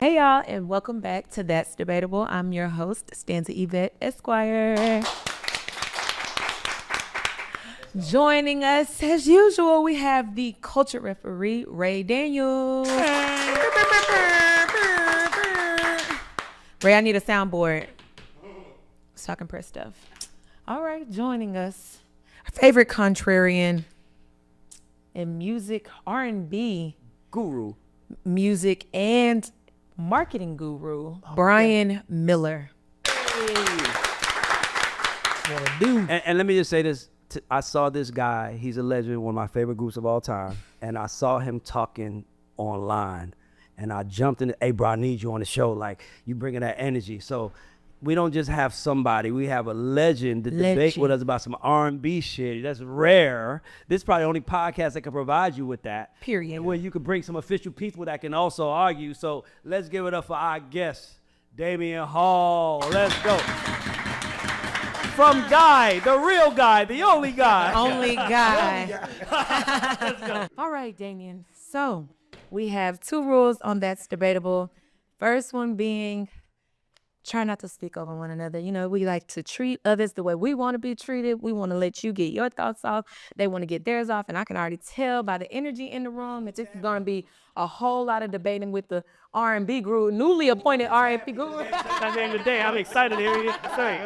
Hey y'all, and welcome back to That's Debatable. I'm your host, Stanza Yvette Esquire. Joining us, as usual, we have the culture referee, Ray Daniels. Ray, I need a soundboard so I can press stuff. All right, joining us, our favorite contrarian in music, R&B guru, music, and marketing guru, Brian Miller. and let me just say this. I saw this guy. He's a legend, one of my favorite groups of all time. And I saw him talking online. And I jumped in. Hey, bro, I need you on the show. Like, you bringing that energy. So we don't just have somebody. We have a legend to debate with us about some R&B shit. That's rare. This is probably the only podcast that can provide you with that. Period. And where you can bring some official people that can also argue. So let's give it up for our guest, Damion Hall. Let's go. From Guy, the real guy, the only guy. Only guy. Let's go. All right, Damion. So we have two rules on That's Debatable. First one being, try not to speak over one another. You know, we like to treat others the way we want to be treated. We want to let you get your thoughts off. They want to get theirs off. And I can already tell by the energy in the room that this is going to be a whole lot of debating with the R&B guru, newly appointed R&B guru. At the end of the day, I'm excited to hear you say.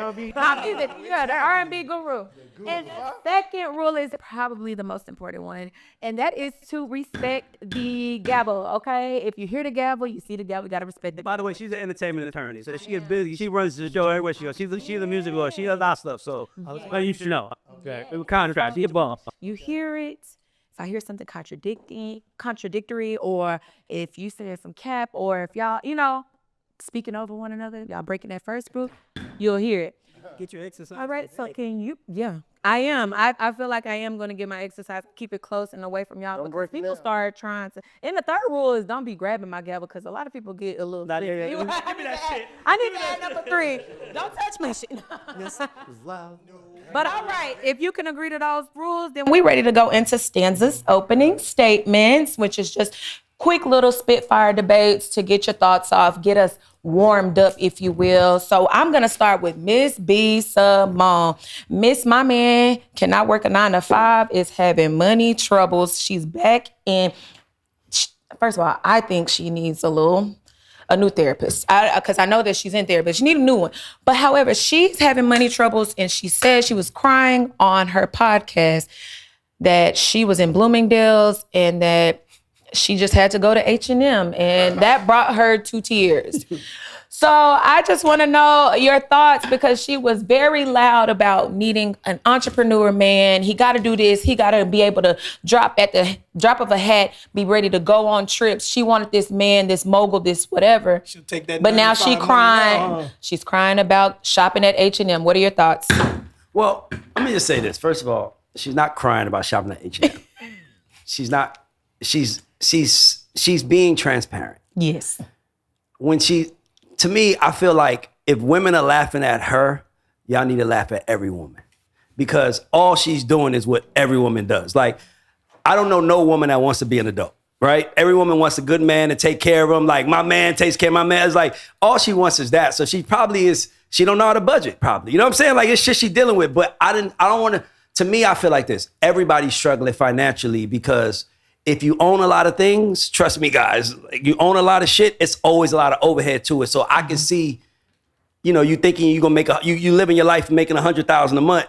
Yeah, the R&B guru. And the second rule is probably the most important one, and that is to respect the gavel, okay? If you hear the gavel, you see the gavel, you got to respect it. By the way, she's an entertainment attorney, so she gets busy. She runs the show everywhere she goes. She's a music lawyer. She does a lot of stuff, so you should know. Okay. We were contract. She a bum. You hear it. If I hear something contradictory, or if you say some cap, or if y'all, speaking over one another, y'all breaking that first group, you'll hear it. Get your exercise. All right, so can you? Yeah, I am. I feel like I am going to get my exercise, keep it close and away from y'all. Because people start trying to. And the third rule is don't be grabbing my gavel, because a lot of people get a little. Give me that shit. I need to add number 3. Don't touch my shit. But all right, if you can agree to those rules, then we ready to go into Stanza's opening statements, which is just quick little spitfire debates to get your thoughts off, get us warmed up, if you will. So I'm going to start with Miss B. Simone. Miss My Man cannot work a 9 to 5, is having money troubles. She's back in. First of all, I think she needs a new therapist, because I know that she's in therapy. She needs a new one. But however, she's having money troubles, and she said she was crying on her podcast that she was in Bloomingdale's and that she just had to go to H&M, and that brought her to tears. So I just want to know your thoughts, because she was very loud about needing an entrepreneur man. He got to do this. He got to be able to drop at the drop of a hat, be ready to go on trips. She wanted this man, this mogul, this whatever. She'll take that. But now she crying. She's crying about shopping at H&M. What are your thoughts? Well, let me just say this. First of all, she's not crying about shopping at H&M. She's not. She's being transparent. Yes. To me, I feel like if women are laughing at her, y'all need to laugh at every woman, because all she's doing is what every woman does. Like, I don't know no woman that wants to be an adult, right? Every woman wants a good man to take care of them. Like, my man takes care of my man. It's like, all she wants is that. So she don't know how to budget, probably. You know what I'm saying? Like, it's shit she's dealing with. But I don't want to me, I feel like this. Everybody's struggling financially, because if you own a lot of things, trust me, guys, like, you own a lot of shit, it's always a lot of overhead to it. So I can see, you thinking you're gonna make you living your life making $100,000 a month,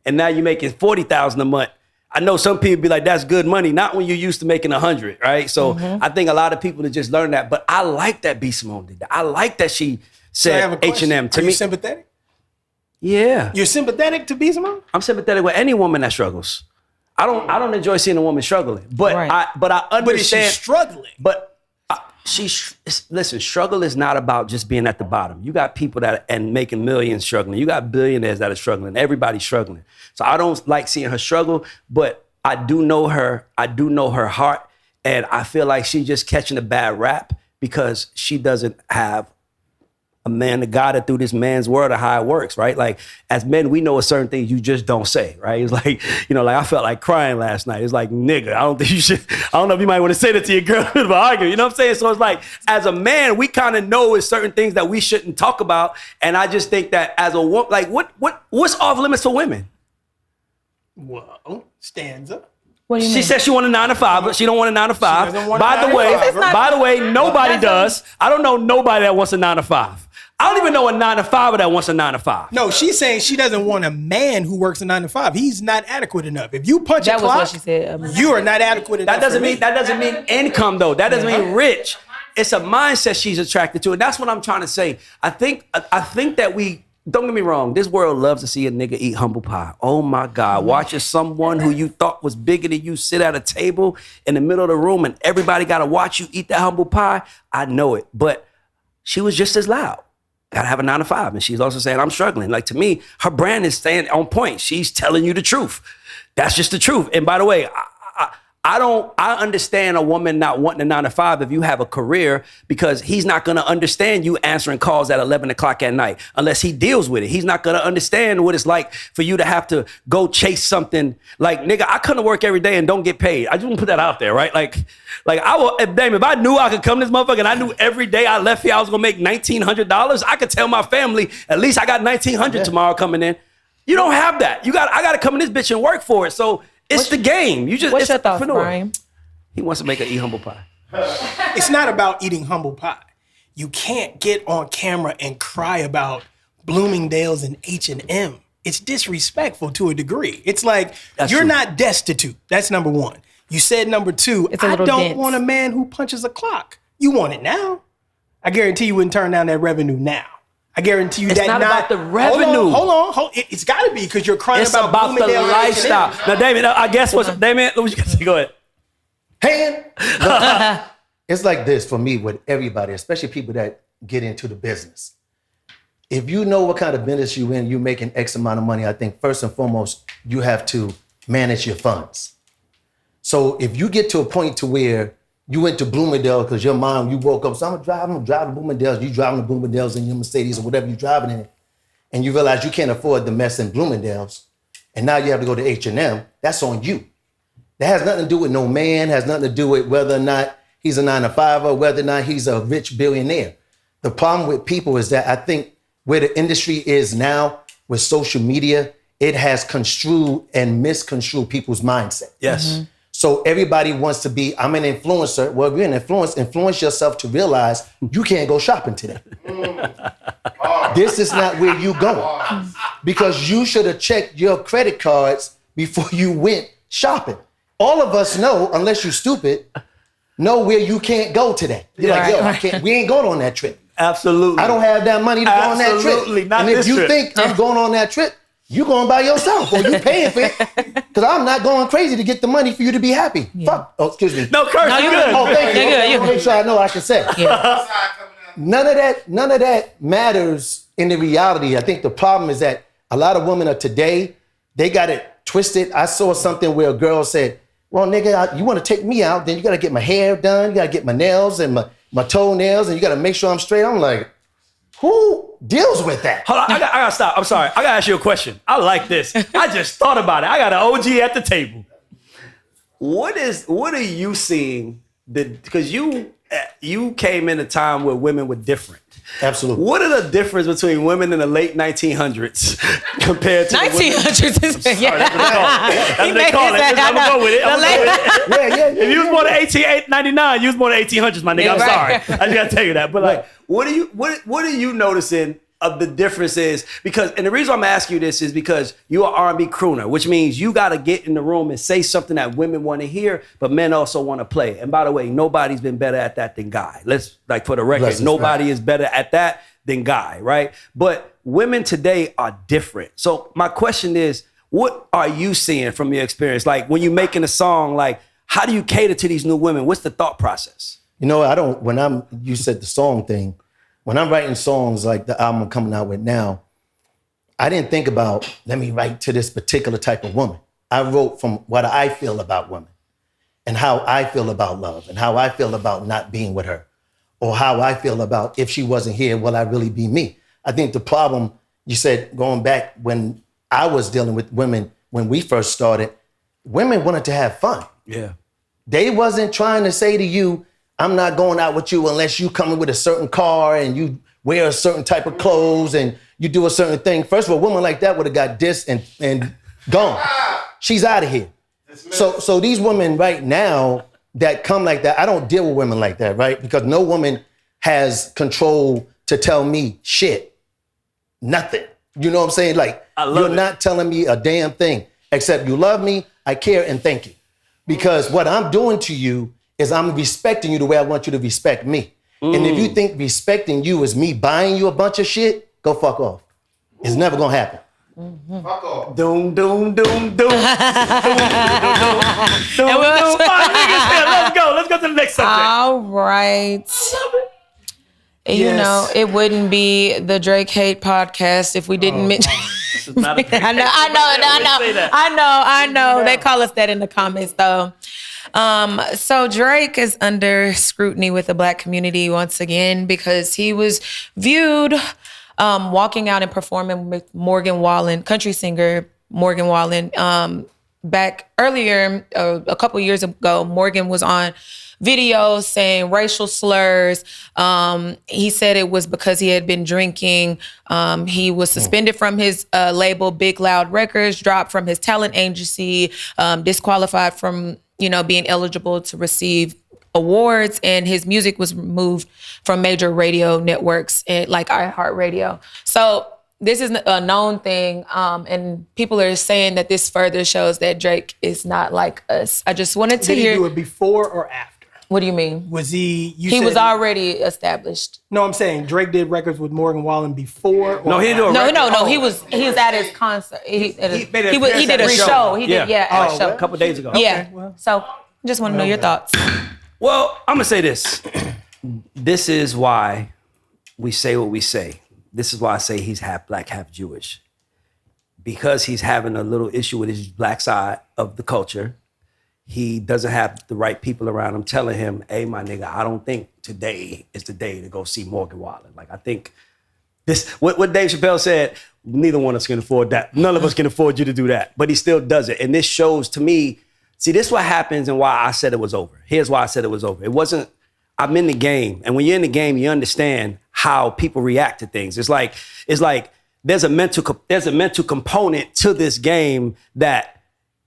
and now you're making $40,000 a month. I know some people be like, that's good money, not when you're used to making 100, right? So I think a lot of people have just learned that. But I like that B. Simone did that. I like that she said H&M to me. Are you sympathetic? Yeah. You're sympathetic to B. Simone? I'm sympathetic with any woman that struggles. I don't enjoy seeing a woman struggling, but right. I understand. But is she struggling? But listen, struggle is not about just being at the bottom. You got people and making millions struggling. You got billionaires that are struggling. Everybody's struggling. So I don't like seeing her struggle, but I do know her. I do know her heart, and I feel like she's just catching a bad rap because she doesn't have a man, the God that threw this man's world of how it works, right? Like, as men, we know a certain things you just don't say, right? It's like, like I felt like crying last night. It's like, nigga, I don't think you should, I don't know if you might want to say that to your girl in an argument, you know what I'm saying? So it's like, as a man, we kind of know it's certain things that we shouldn't talk about. And I just think that as a woman, like, what's off limits for women? Well, stanza. What do you mean? She said she wanted a 9 to 5, but she don't want a 9 to 5. She doesn't want a By 9 the to way, 5. by the way, nobody does. I don't know nobody that wants a 9 to 5. I don't even know a 9 to 5 that wants a 9 to 5. No, she's saying she doesn't want a man who works a 9 to 5. He's not adequate enough. If you punch a That was clock, what she said. you are not adequate enough. That doesn't mean income though. That doesn't mean rich. It's a mindset she's attracted to, and that's what I'm trying to say. I think that we. Don't get me wrong, this world loves to see a nigga eat humble pie. Oh my God, watching someone who you thought was bigger than you sit at a table in the middle of the room and everybody gotta watch you eat that humble pie. I know it, but she was just as loud. Gotta have a 9 to 5. And she's also saying, I'm struggling. Like, to me, her brand is staying on point. She's telling you the truth. That's just the truth. And by the way, I understand a woman not wanting a 9 to 5 if you have a career, because he's not gonna understand you answering calls at 11 o'clock at night unless he deals with it. He's not gonna understand what it's like for you to have to go chase something. Like, nigga, I come to work every day and don't get paid. I just want to put that out there, right? Like I will, if I knew I could come to this motherfucker and I knew every day I left here I was gonna make $1,900, I could tell my family, at least I got $1,900 tomorrow coming in. You don't have that. I gotta come in this bitch and work for it. So it's the game. What's your thoughts, Brian? He wants to make her eat humble pie. It's not about eating humble pie. You can't get on camera and cry about Bloomingdale's and H&M. It's disrespectful to a degree. It's like, you're not destitute. That's number one. You said number two, I don't want a man who punches a clock. You want it now. I guarantee you wouldn't turn down that revenue now. I guarantee you it's not about the revenue. Hold on. It's got to be, because you're crying about the lifestyle. Now, Damion, I guess Damion, what you gonna say? Go ahead. Look, it's like this for me with everybody, especially people that get into the business. If you know what kind of business you're in, you're making X amount of money, I think first and foremost, you have to manage your funds. So if you get to a point to where you went to Bloomingdale because your mom, you woke up, so I'm driving to Bloomingdale's, you driving to Bloomingdale's in your Mercedes or whatever you're driving in, and you realize you can't afford the mess in Bloomingdale's, and now you have to go to H&M, that's on you. That has nothing to do with no man, has nothing to do with whether or not he's a 9 to 5 or whether or not he's a rich billionaire. The problem with people is that I think where the industry is now with social media, it has construed and misconstrued people's mindset. Yes. Mm-hmm. So everybody wants to be, I'm an influencer. Well, if you're an influence yourself to realize you can't go shopping today. This is not where you going. Because you should have checked your credit cards before you went shopping. All of us know, unless you're stupid, know where you can't go today. You're like, yo, we ain't going on that trip. Absolutely. I don't have that money to go on that trip. Absolutely, not and this if you trip. think I'm going on that trip, you going by yourself or you paying for it. Because I'm not going crazy to get the money for you to be happy. Yeah. Fuck. Oh, excuse me. No, curse. No, you're good. Oh, thank you. You're good. Make sure I know what I can say. Yeah. None of that matters in the reality. I think the problem is that a lot of women of today, they got it twisted. I saw something where a girl said, well, nigga, you want to take me out, then you got to get my hair done, you got to get my nails and my toenails, and you got to make sure I'm straight. I'm like, who deals with that? Hold on, I got to stop. I'm sorry. I got to ask you a question. I like this. I just thought about it. I got an OG at the table. What are you seeing? Because you came in a time where women were different. Absolutely. What are the difference between women in the late 1900s compared to 1900s? That's what they call it. I'm gonna go with it. Yeah. If you was born in 1899, you was born in 1800s, my nigga. I'm sorry. I just gotta tell you that. But like, what are you noticing of the differences? Because, and the reason I'm asking you this is because you're an R&B crooner, which means you got to get in the room and say something that women want to hear, but men also want to play. And by the way, nobody's been better at that than Guy. Let's, like, for the record, nobody is better at that than Guy, right? But women today are different. So my question is, what are you seeing from your experience? Like, when you're making a song, like, how do you cater to these new women? What's the thought process? You know, you said the song thing. When I'm writing songs like the album I'm coming out with now, I didn't think about, let me write to this particular type of woman. I wrote from what I feel about women and how I feel about love and how I feel about not being with her. or how I feel about if she wasn't here, will I really be me? I think the problem, you said going back when I was dealing with women, when we first started, women wanted to have fun. Yeah. They wasn't trying to say to you, I'm not going out with you unless you come in with a certain car and you wear a certain type of clothes and you do a certain thing. First of all, a woman like that would have got dissed and gone. She's out of here. So these women right now that come like that, I don't deal with women like that, right? Because no woman has control to tell me shit. Nothing. You know what I'm saying? Like, you're not telling me a damn thing, except you love me, I care, and thank you. Because what I'm doing to you is I'm respecting you the way I want you to respect me. And if you think respecting you is me buying you a bunch of shit, go fuck off. It's never gonna happen. Fuck off. Doom, doom, doom, doom. Doom, doom. Let's go. Let's go to the next subject. All right. You know, it wouldn't be the Drake Hate podcast if we didn't mention. I know. They call us that in the comments, though. So Drake is under scrutiny with the Black community once again because he was viewed walking out and performing with Morgan Wallen, country singer Morgan Wallen. Back earlier, a couple years ago, Morgan was on video saying racial slurs. He said it was because he had been drinking. He was suspended from his label, Big Loud Records, dropped from his talent agency, disqualified from, being eligible to receive awards, and his music was removed from major radio networks like iHeartRadio. So this is a known thing, and people are saying that this further shows that Drake is not like us. I just wanted to hear. Did he do it before or after? What do you mean? Was he? He was already established. No, I'm saying Drake did records with Morgan Wallen before. Or no, he didn't do a record. No. He was at his concert. He did a show. He did a show a couple days ago. Yeah. Okay, so just want to know your thoughts. Well, I'm gonna say this. This is why we say what we say. This is why I say he's half black, half Jewish. Because he's having a little issue with his black side of the culture. He doesn't have the right people around him telling him, hey, my nigga, I don't think today is the day to go see Morgan Wallen. Like, I think this, what Dave Chappelle said, neither one of us can afford that. None of us can afford you to do that. But he still does it. And this shows to me, see, this is what happens and why I said it was over. Here's why I said it was over. It wasn't, I'm in the game. And when you're in the game, you understand how people react to things. It's like there's a mental component to this game that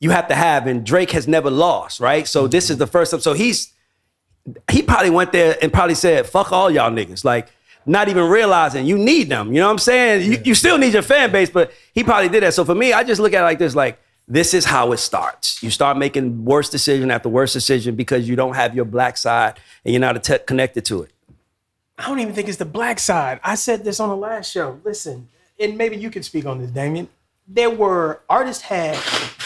you have to have, and Drake has never lost, right? So this is the first time. So he probably went there and probably said, fuck all y'all niggas. Like, not even realizing you need them. You know what I'm saying? You still need your fan base, but he probably did that. So for me, I just look at it like this, like, this is how it starts. You start making worse decision after worse decision because you don't have your black side and you're not connected to it. I don't even think it's the black side. I said this on the last show. Listen, and maybe you can speak on this, Damion. Artists had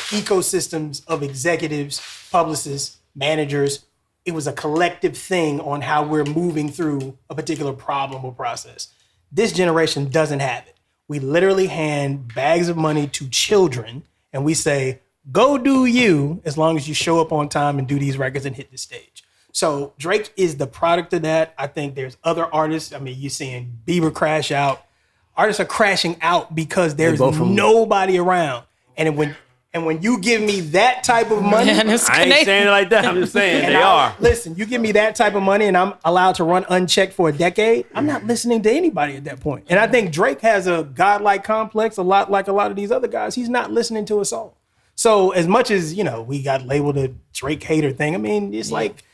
ecosystems of executives, publicists, managers. It was a collective thing on how we're moving through a particular problem or process. This generation doesn't have it. We literally hand bags of money to children and we say, go do you as long as you show up on time and do these records and hit the stage. So Drake is the product of that. I think there's other artists. I mean, you're seeing Bieber crash out. Artists are crashing out because there's nobody around. And when you give me that type of money, I ain't saying it like that. I'm just saying they are. Listen, you give me that type of money and I'm allowed to run unchecked for a decade, I'm not listening to anybody at that point. And I think Drake has a godlike complex, a lot like a lot of these other guys. He's not listening to us all. So as much as, we got labeled a Drake hater thing, I mean, it's like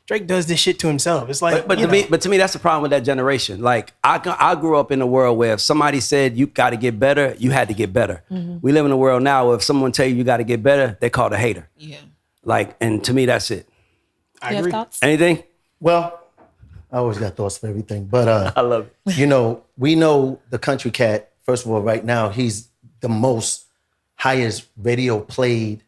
Drake does this shit to himself. It's like, but to me, that's the problem with that generation. Like, I grew up in a world where if somebody said you got to get better, you had to get better. Mm-hmm. We live in a world now where if someone tell you got to get better, they call it a hater. Yeah. Like, and to me, that's it. I agree. Thoughts? Anything? Well, I always got thoughts for everything, but I love it. We know the country cat. First of all, right now he's the most highest radio played,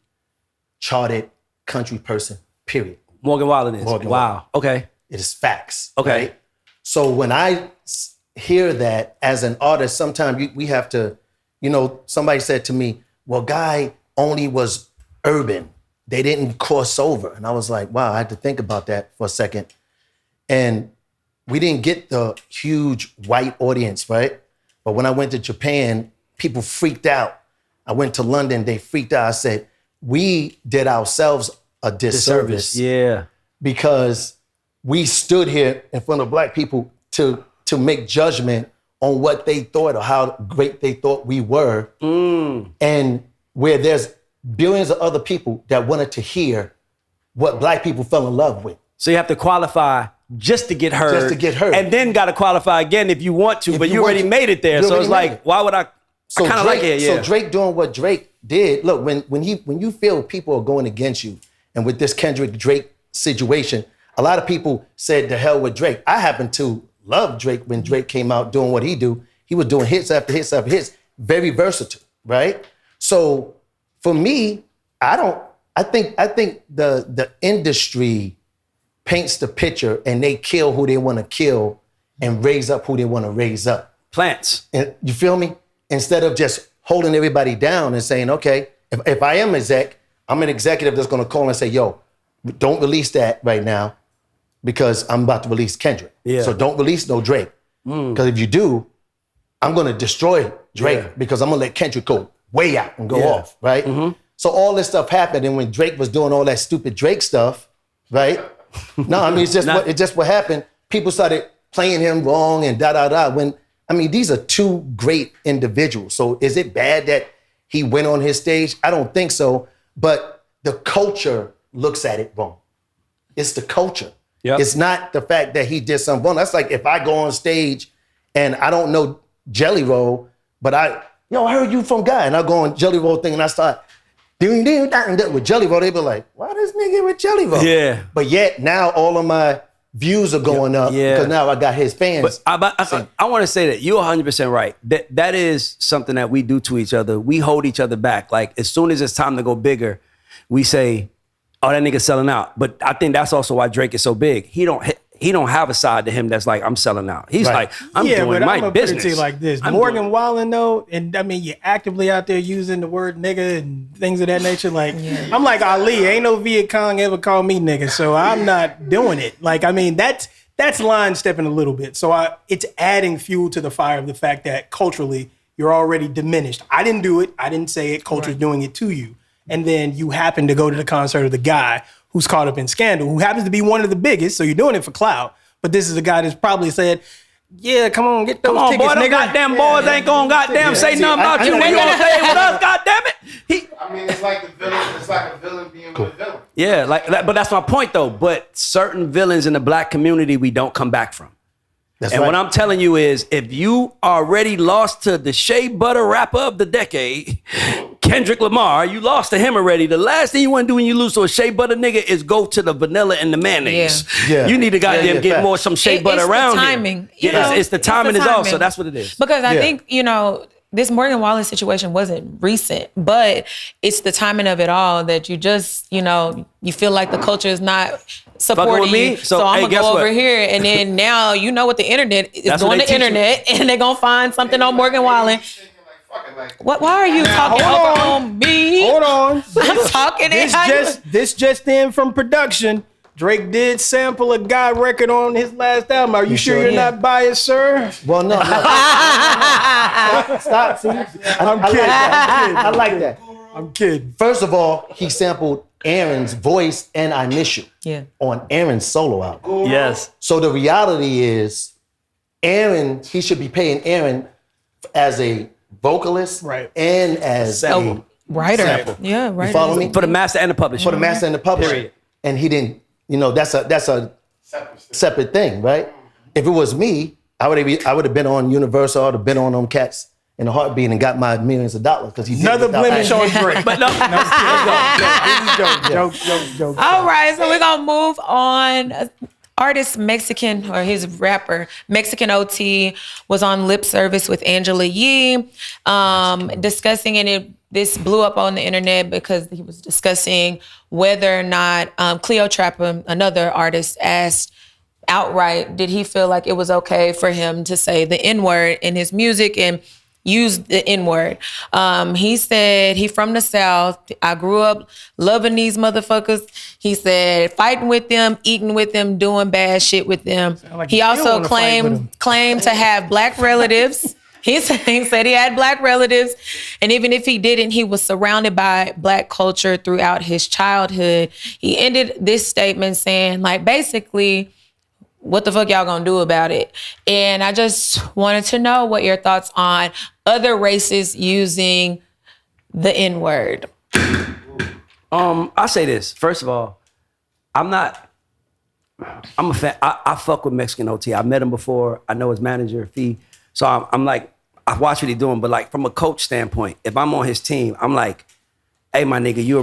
charted country person. Period. Morgan Wallen is. Wow. Okay. It is facts. Okay. Right? So when I hear that as an artist, sometimes we have to, somebody said to me, well, Guy only was urban. They didn't cross over. And I was like, wow, I had to think about that for a second. And we didn't get the huge white audience, right? But when I went to Japan, people freaked out. I went to London, they freaked out. I said, we did ourselves a disservice. Yeah. Because we stood here in front of black people to make judgment on what they thought or how great they thought we were. And where there's billions of other people that wanted to hear what black people fell in love with. So you have to qualify just to get heard. Just to get heard. And then got to qualify again if you want to, but you already made it there. So it's like, why would I kind of like it, yeah. So Drake doing what Drake did, look, when you feel people are going against you, and with this Kendrick Drake situation, a lot of people said to hell with Drake. I happen to love Drake when Drake came out doing what he do. He was doing hits after hits after hits, very versatile, right? So for me, I think the industry paints the picture and they kill who they want to kill and raise up who they want to raise up. Plants. And you feel me? Instead of just holding everybody down and saying, okay, if I am exec, I'm an executive that's gonna call and say, yo, don't release that right now because I'm about to release Kendrick. Yeah. So don't release no Drake. Because if you do, I'm gonna destroy Drake because I'm gonna let Kendrick go way out and go off, right? So all this stuff happened, and when Drake was doing all that stupid Drake stuff, right? No, I mean, it's just what happened. People started playing him wrong and da-da-da. When, I mean, these are two great individuals. So is it bad that he went on his stage? I don't think so. But the culture looks at it wrong. It's the culture. Yep. It's not the fact that he did something wrong. That's like if I go on stage and I don't know Jelly Roll, but I heard you from Guy, and I go on Jelly Roll thing and I start with Jelly Roll, they be like, why this nigga with Jelly Roll? Yeah. But yet now all of my views are going up because now I got his fans. But I want to say that you're 100% right. That is something that we do to each other. We hold each other back. Like as soon as it's time to go bigger, we say, oh, that nigga's selling out. But I think that's also why Drake is so big. He don't have a side to him that's like, I'm selling out. He's like, I'm doing my business. Put it like this. Morgan Wallen, though, and I mean, you're actively out there using the word nigga and things of that nature. Like, I'm like Ali, ain't no Viet Cong ever called me nigga, so I'm not doing it. Like, I mean, that's line stepping a little bit. So it's adding fuel to the fire of the fact that culturally, you're already diminished. I didn't do it. I didn't say it. Culture's doing it to you. And then you happen to go to the concert of the guy who's caught up in scandal, who happens to be one of the biggest, so you're doing it for clout. But this is a guy that's probably said, yeah, come on, get those tickets, boy, them nigga. goddamn boys ain't gonna goddamn say nothing about you when you on stage with us, goddamn it. I mean, it's like a villain being with a villain. Yeah, but that's my point though. But certain villains in the black community we don't come back from. And what I'm telling you is, if you already lost to the shea butter rapper of the decade, Kendrick Lamar, you lost to him already. The last thing you want to do when you lose to a shea butter nigga is go to the vanilla and the mayonnaise. Yeah. You need to goddamn get more some shea butter around the timing. here. It's the timing is off, so that's what it is. Because I think, this Morgan Wallen situation wasn't recent, but it's the timing of it all that you just, you feel like the culture is not supporting you. So I'm gonna go over here, and then now you know what the internet is going to internet, and they're gonna find something on Morgan Wallen. What? Why are you talking over on me? Hold on. I'm talking. This just in from production. Drake did sample a Guy record on his last album. Are you sure you're not biased, sir? Well, no. Stop. See? I'm kidding. I like that. I'm kidding. First of all, he sampled Aaron's voice and initial on Aaron's solo album. Yes. So the reality is, Aaron, he should be paying Aaron as a vocalist and as a writer. sample. Yeah, right. You follow me? For the master and the publisher. For the master and the publisher. Period. And he didn't, that's a separate thing, right? If it was me, I would have been on Universal, I would have been on them cats in a heartbeat and got my millions of dollars because he did another blemish on Drake. But no, joke. All right, so we're gonna move on. Artist Mexican, or his rapper, Mexican OT, was on Lip Service with Angela Yee, discussing, and this blew up on the internet because he was discussing whether or not Cleo Trapper, another artist, asked outright, did he feel like it was okay for him to say the N-word in his music? And used the N-word. He said he from the South. I grew up loving these motherfuckers. He said fighting with them, eating with them, doing bad shit with them. Like He you still also wanna fight with him. claimed to have black relatives. He said he had black relatives. And even if he didn't, he was surrounded by black culture throughout his childhood. He ended this statement saying, like, basically, what the fuck y'all gonna do about it? And I just wanted to know what your thoughts on other races using the N-word. I say this. First of all, I'm a fan. I fuck with Mexican OT. I met him before. I know his manager, Fee. So I'm like, I watch what he's doing. But like from a coach standpoint, if I'm on his team, I'm like, hey, my nigga, you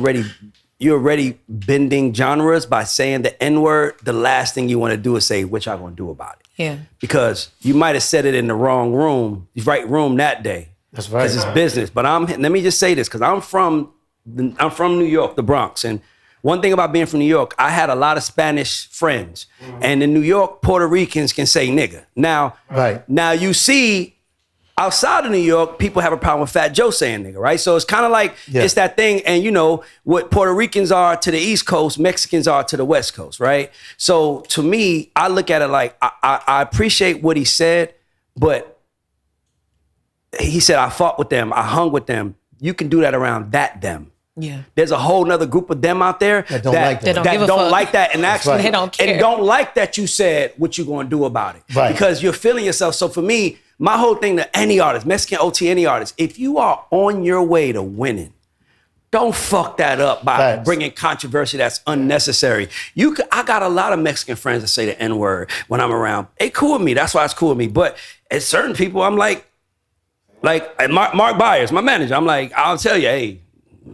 already bending genres by saying the N-word. The last thing you want to do is say, what y'all gonna do about it? Yeah. Because you might have said it in the wrong room, the right room that day. That's right. Because it's business. But let me just say this, because I'm from New York, the Bronx. And one thing about being from New York, I had a lot of Spanish friends. And in New York, Puerto Ricans can say nigga. Now you see, outside of New York, people have a problem with Fat Joe saying nigga, right? So it's kind of like, it's that thing. And you know, what Puerto Ricans are to the East Coast, Mexicans are to the West Coast, right? So to me, I look at it like, I appreciate what he said, but he said, I fought with them, I hung with them. You can do that around them. Yeah. There's a whole nother group of them out there that don't like that. That don't like that, and actually They don't care. and don't like that you said what you gonna do about it. Right. Because you're feeling yourself. So for me, my whole thing to any artist, Mexican OT, any artist, if you are on your way to winning, don't fuck that up by bringing controversy that's unnecessary. I got a lot of Mexican friends that say the N-word when I'm around. They cool with me. That's why it's cool with me. But at certain people, I'm like Mark Byers, my manager, I'm like, I'll tell you, hey,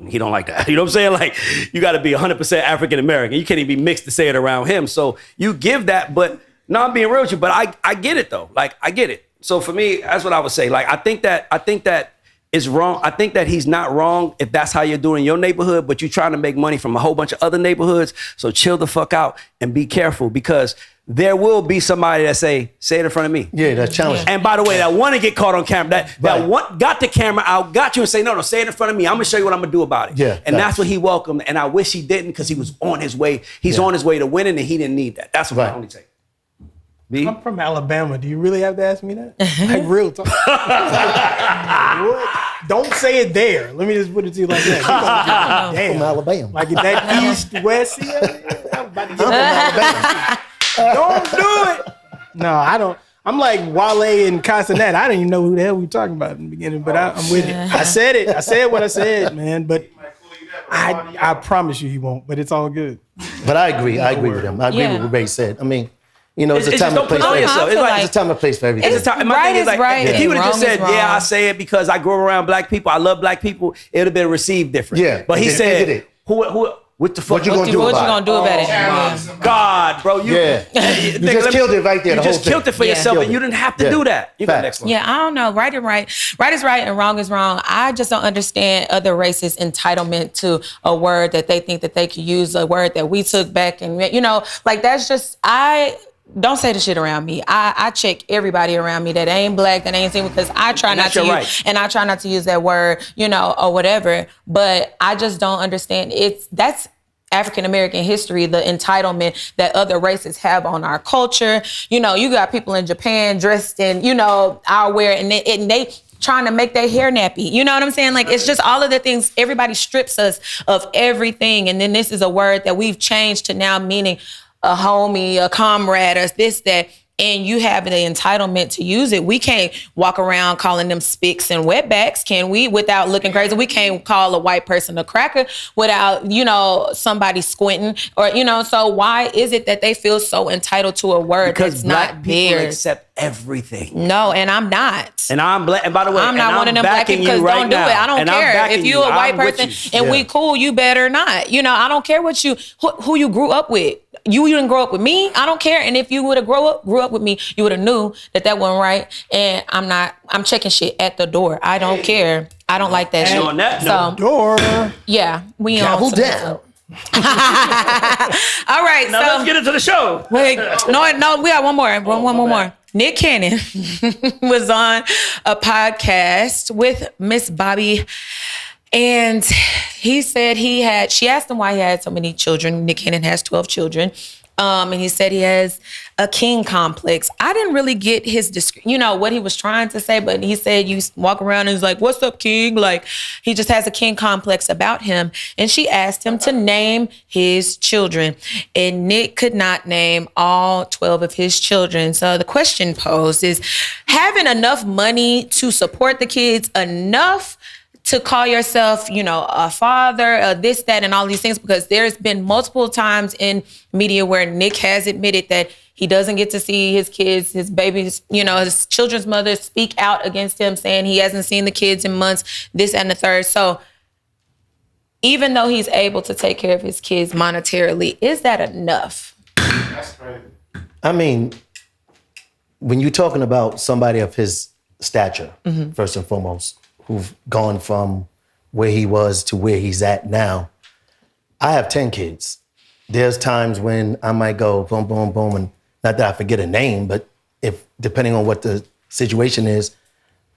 he don't like that. You know what I'm saying? Like, you got to be 100% African American. You can't even be mixed to say it around him. So you give that, but no, I'm being real with you. But I get it though. Like, I get it. So for me, that's what I would say. Like, I think that is wrong. I think that he's not wrong if that's how you're doing in your neighborhood, but you're trying to make money from a whole bunch of other neighborhoods. So chill the fuck out and be careful, because there will be somebody that say it in front of me. Yeah, that's challenging. And by the way, that want to get caught on camera, that got the camera out, got you and say, no, say it in front of me. I'm gonna show you what I'm gonna do about it. Yeah, and that's what he welcomed. And I wish he didn't, because he was on his way. He's on his way to winning, and he didn't need that. That's what I only take. B? I'm from Alabama. Do you really have to ask me that? Like, real talk. What? Don't say it there. Let me just put it to you like that. Damn. From Alabama. Like that east, west. I'm about to get Alabama. Don't do it. No, I don't. I'm like Wale and Castanet. I didn't even know who the hell we were talking about in the beginning, but I'm with it. I said it. I said what I said, man. But I promise you he won't. But it's all good. But I agree. I agree with him. I agree with what Ray said. I mean, you know, it's a time and place for everything. It's a time and place for everything. Right is right. If he would have just said, wrong. yeah, I say it because I grew up around black people, I love black people, it would have been received different. Yeah. But he It said, did. what the fuck What you gonna do about it? God, bro. You just killed it right there. You just killed it for yourself, and you didn't have to do that. You got the next one. Yeah, I don't know. Right is right. Right is right and wrong is wrong. I just don't understand other races' entitlement to a word that they think that they could use, a word that we took back. And, you know, like, that's just, don't say the shit around me. I check everybody around me that ain't black, that ain't single, because I try not to use, and I try not to use that word, you know, or whatever. But I just don't understand. That's African American history, the entitlement that other races have on our culture. You know, you got people in Japan dressed in, you know, our wear, and they trying to make their hair nappy. You know what I'm saying? Like, it's just all of the things. Everybody strips us of everything, and then this is a word that we've changed to now meaning a homie, a comrade, or this, that, and you have the entitlement to use it. We can't walk around calling them spics and wetbacks, can we, without looking crazy? We can't call a white person a cracker without, you know, somebody squinting, or, you know, so why is it that they feel so entitled to a word that's not theirs? Because black people accept everything. No, and I'm not. And I'm black, and by the way, I'm not one of them black people, because don't do it. I don't care. If you a white person and we cool, you better not. You know, I don't care what who you grew up with. You didn't grow up with me. I don't care. And if you would have grew up with me, you would have knew that wasn't right. And I'm checking shit at the door. I don't care. I don't like that shit. On that note, Door. Yeah, we Gavel on down. All right, now let's get into the show. Wait, no, we got one more. One more. Nick Cannon was on a podcast with Miss Bobby, and he said she asked him why he had so many children. Nick Cannon has 12 children. And he said he has a king complex. I didn't really get what he was trying to say, but he said you walk around and he's like, what's up, king? Like, he just has a king complex about him. And she asked him to name his children. And Nick could not name all 12 of his children. So the question posed is, having enough money to support the kids, enough to call yourself, a father, this, that, and all these things, because there's been multiple times in media where Nick has admitted that he doesn't get to see his kids, his babies, his children's mothers speak out against him, saying he hasn't seen the kids in months, this and the third. So even though he's able to take care of his kids monetarily, is that enough? That's crazy. I mean, when you're talking about somebody of his stature, first and foremost, who've gone from where he was to where he's at now. I have 10 kids. There's times when I might go boom, boom, boom, and not that I forget a name, but if depending on what the situation is,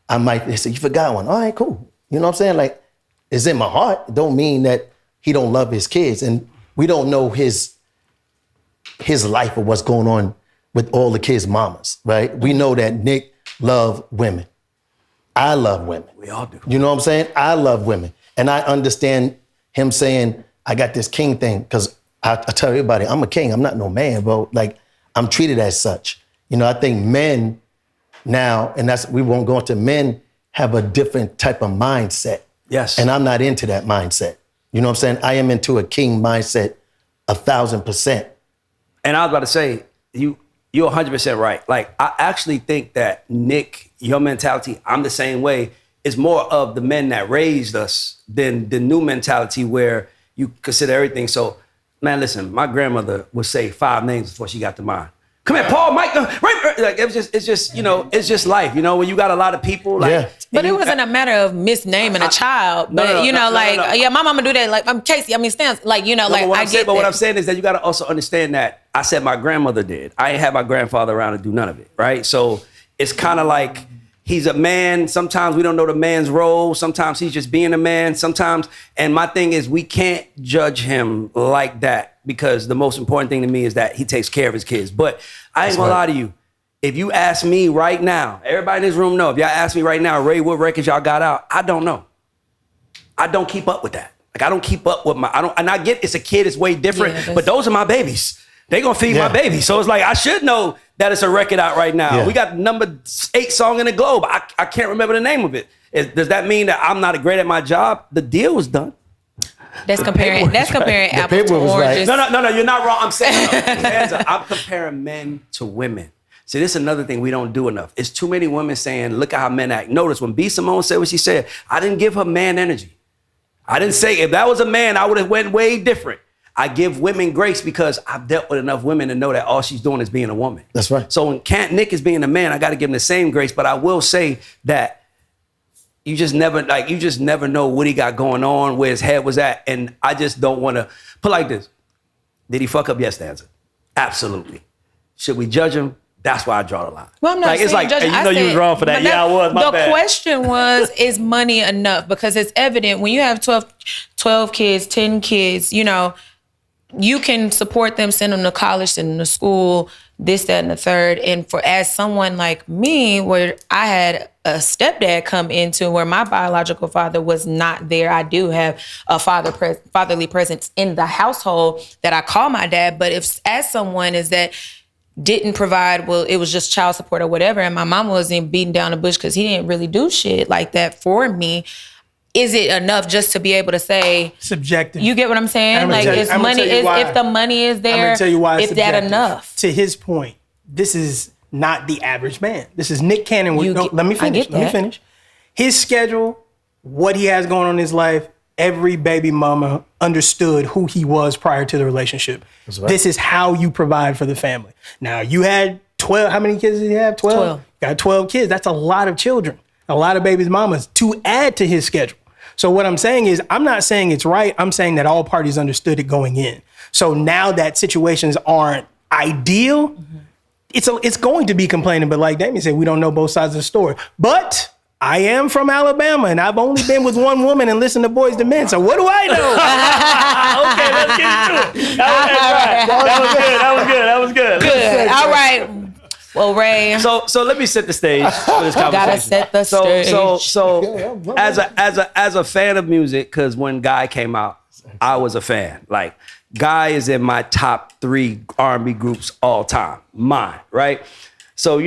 I might say, you forgot one. All right, cool. You know what I'm saying? Like, it's in my heart. It don't mean that he don't love his kids. And we don't know his life or what's going on with all the kids' mamas, right? We know that Nick loved women. I love women. We all do. You know what I'm saying? I love women. And I understand him saying, I got this king thing, because I tell everybody, I'm a king. I'm not no man, bro. Like, I'm treated as such. I think men now, and we won't go into men, have a different type of mindset. Yes. And I'm not into that mindset. You know what I'm saying? I am into a king mindset 1,000%. And I was about to say, you're 100% right. Like, I actually think that Nick, your mentality, I'm the same way, is more of the men that raised us than the new mentality where you consider everything. So, man, listen, my grandmother would say 5 names before she got to mine. Come here, Paul, Mike, right. Like, it's just life. When you got a lot of people, like. Yeah. But it wasn't a matter of misnaming a child. But, no. Yeah, my mama do that. Like, I'm Casey, Stans. Like, But what I'm saying is that you got to also understand that I said my grandmother did. I ain't had my grandfather around to do none of it, right? So it's kind of like he's a man. Sometimes we don't know the man's role. Sometimes he's just being a man. And my thing is we can't judge him like that, because the most important thing to me is that he takes care of his kids. But I ain't gonna lie to you. If you ask me right now, everybody in this room know, if y'all ask me right now, Ray, what records y'all got out? I don't know. I don't keep up with that. Like, I don't keep up with and I get it's a kid, it's way different, but those are my babies. They gonna feed my baby. So it's like, I should know that it's a record out right now. Yeah. We got number 8 song in the Globe. I can't remember the name of it. Does that mean that I'm not great at my job? The deal was done. That's comparing apples to oranges. Right. No, you're not wrong. I'm saying, I'm comparing men to women. See, this is another thing we don't do enough. It's too many women saying, look at how men act. Notice when B. Simone said what she said, I didn't give her man energy. I didn't say, if that was a man, I would have went way different. I give women grace because I've dealt with enough women to know that all she's doing is being a woman. That's right. So when Nick is being a man, I got to give him the same grace. But I will say that you just never know what he got going on, where his head was at. And I just don't want to put like this. Did he fuck up? Yes, the answer. Absolutely. Should we judge him? That's why I draw the line. Well, I'm not saying judging. Hey, you was wrong for that. Yeah, I was. My bad. The question was, is money enough? Because it's evident when you have 12 kids, 10 kids, you can support them, send them to college, send them to school, this, that, and the third. And as someone like me, where I had a stepdad come into where my biological father was not there, I do have a fatherly presence in the household that I call my dad. But if as someone is that didn't provide, well, it was just child support or whatever, and my mom wasn't beating down the bush because he didn't really do shit like that for me, is it enough just to be able to say subjective? You get what I'm saying? Like, if the money is there, I'm gonna tell you why it's that enough? To his point, this is not the average man. This is Nick Cannon. Let me finish. His schedule, what he has going on in his life, every baby mama understood who he was prior to the relationship. Right. This is how you provide for the family. Now, you had 12. How many kids did he have? 12. Got 12 kids. That's a lot of children. A lot of baby mamas to add to his schedule. So what I'm saying is, I'm not saying it's right. I'm saying that all parties understood it going in. So now that situations aren't ideal, it's going to be complaining, but like Damion said, we don't know both sides of the story. But I am from Alabama, and I've only been with one woman and listened to Boys to Men, so what do I know? Okay, let's get into it. That was good. Good. All right. Well, Ray. So let me set the stage for this conversation. Gotta set the stage. So as a fan of music, because when Guy came out, I was a fan. Like, Guy is in my top 3 R&B groups all time. Mine, right? So,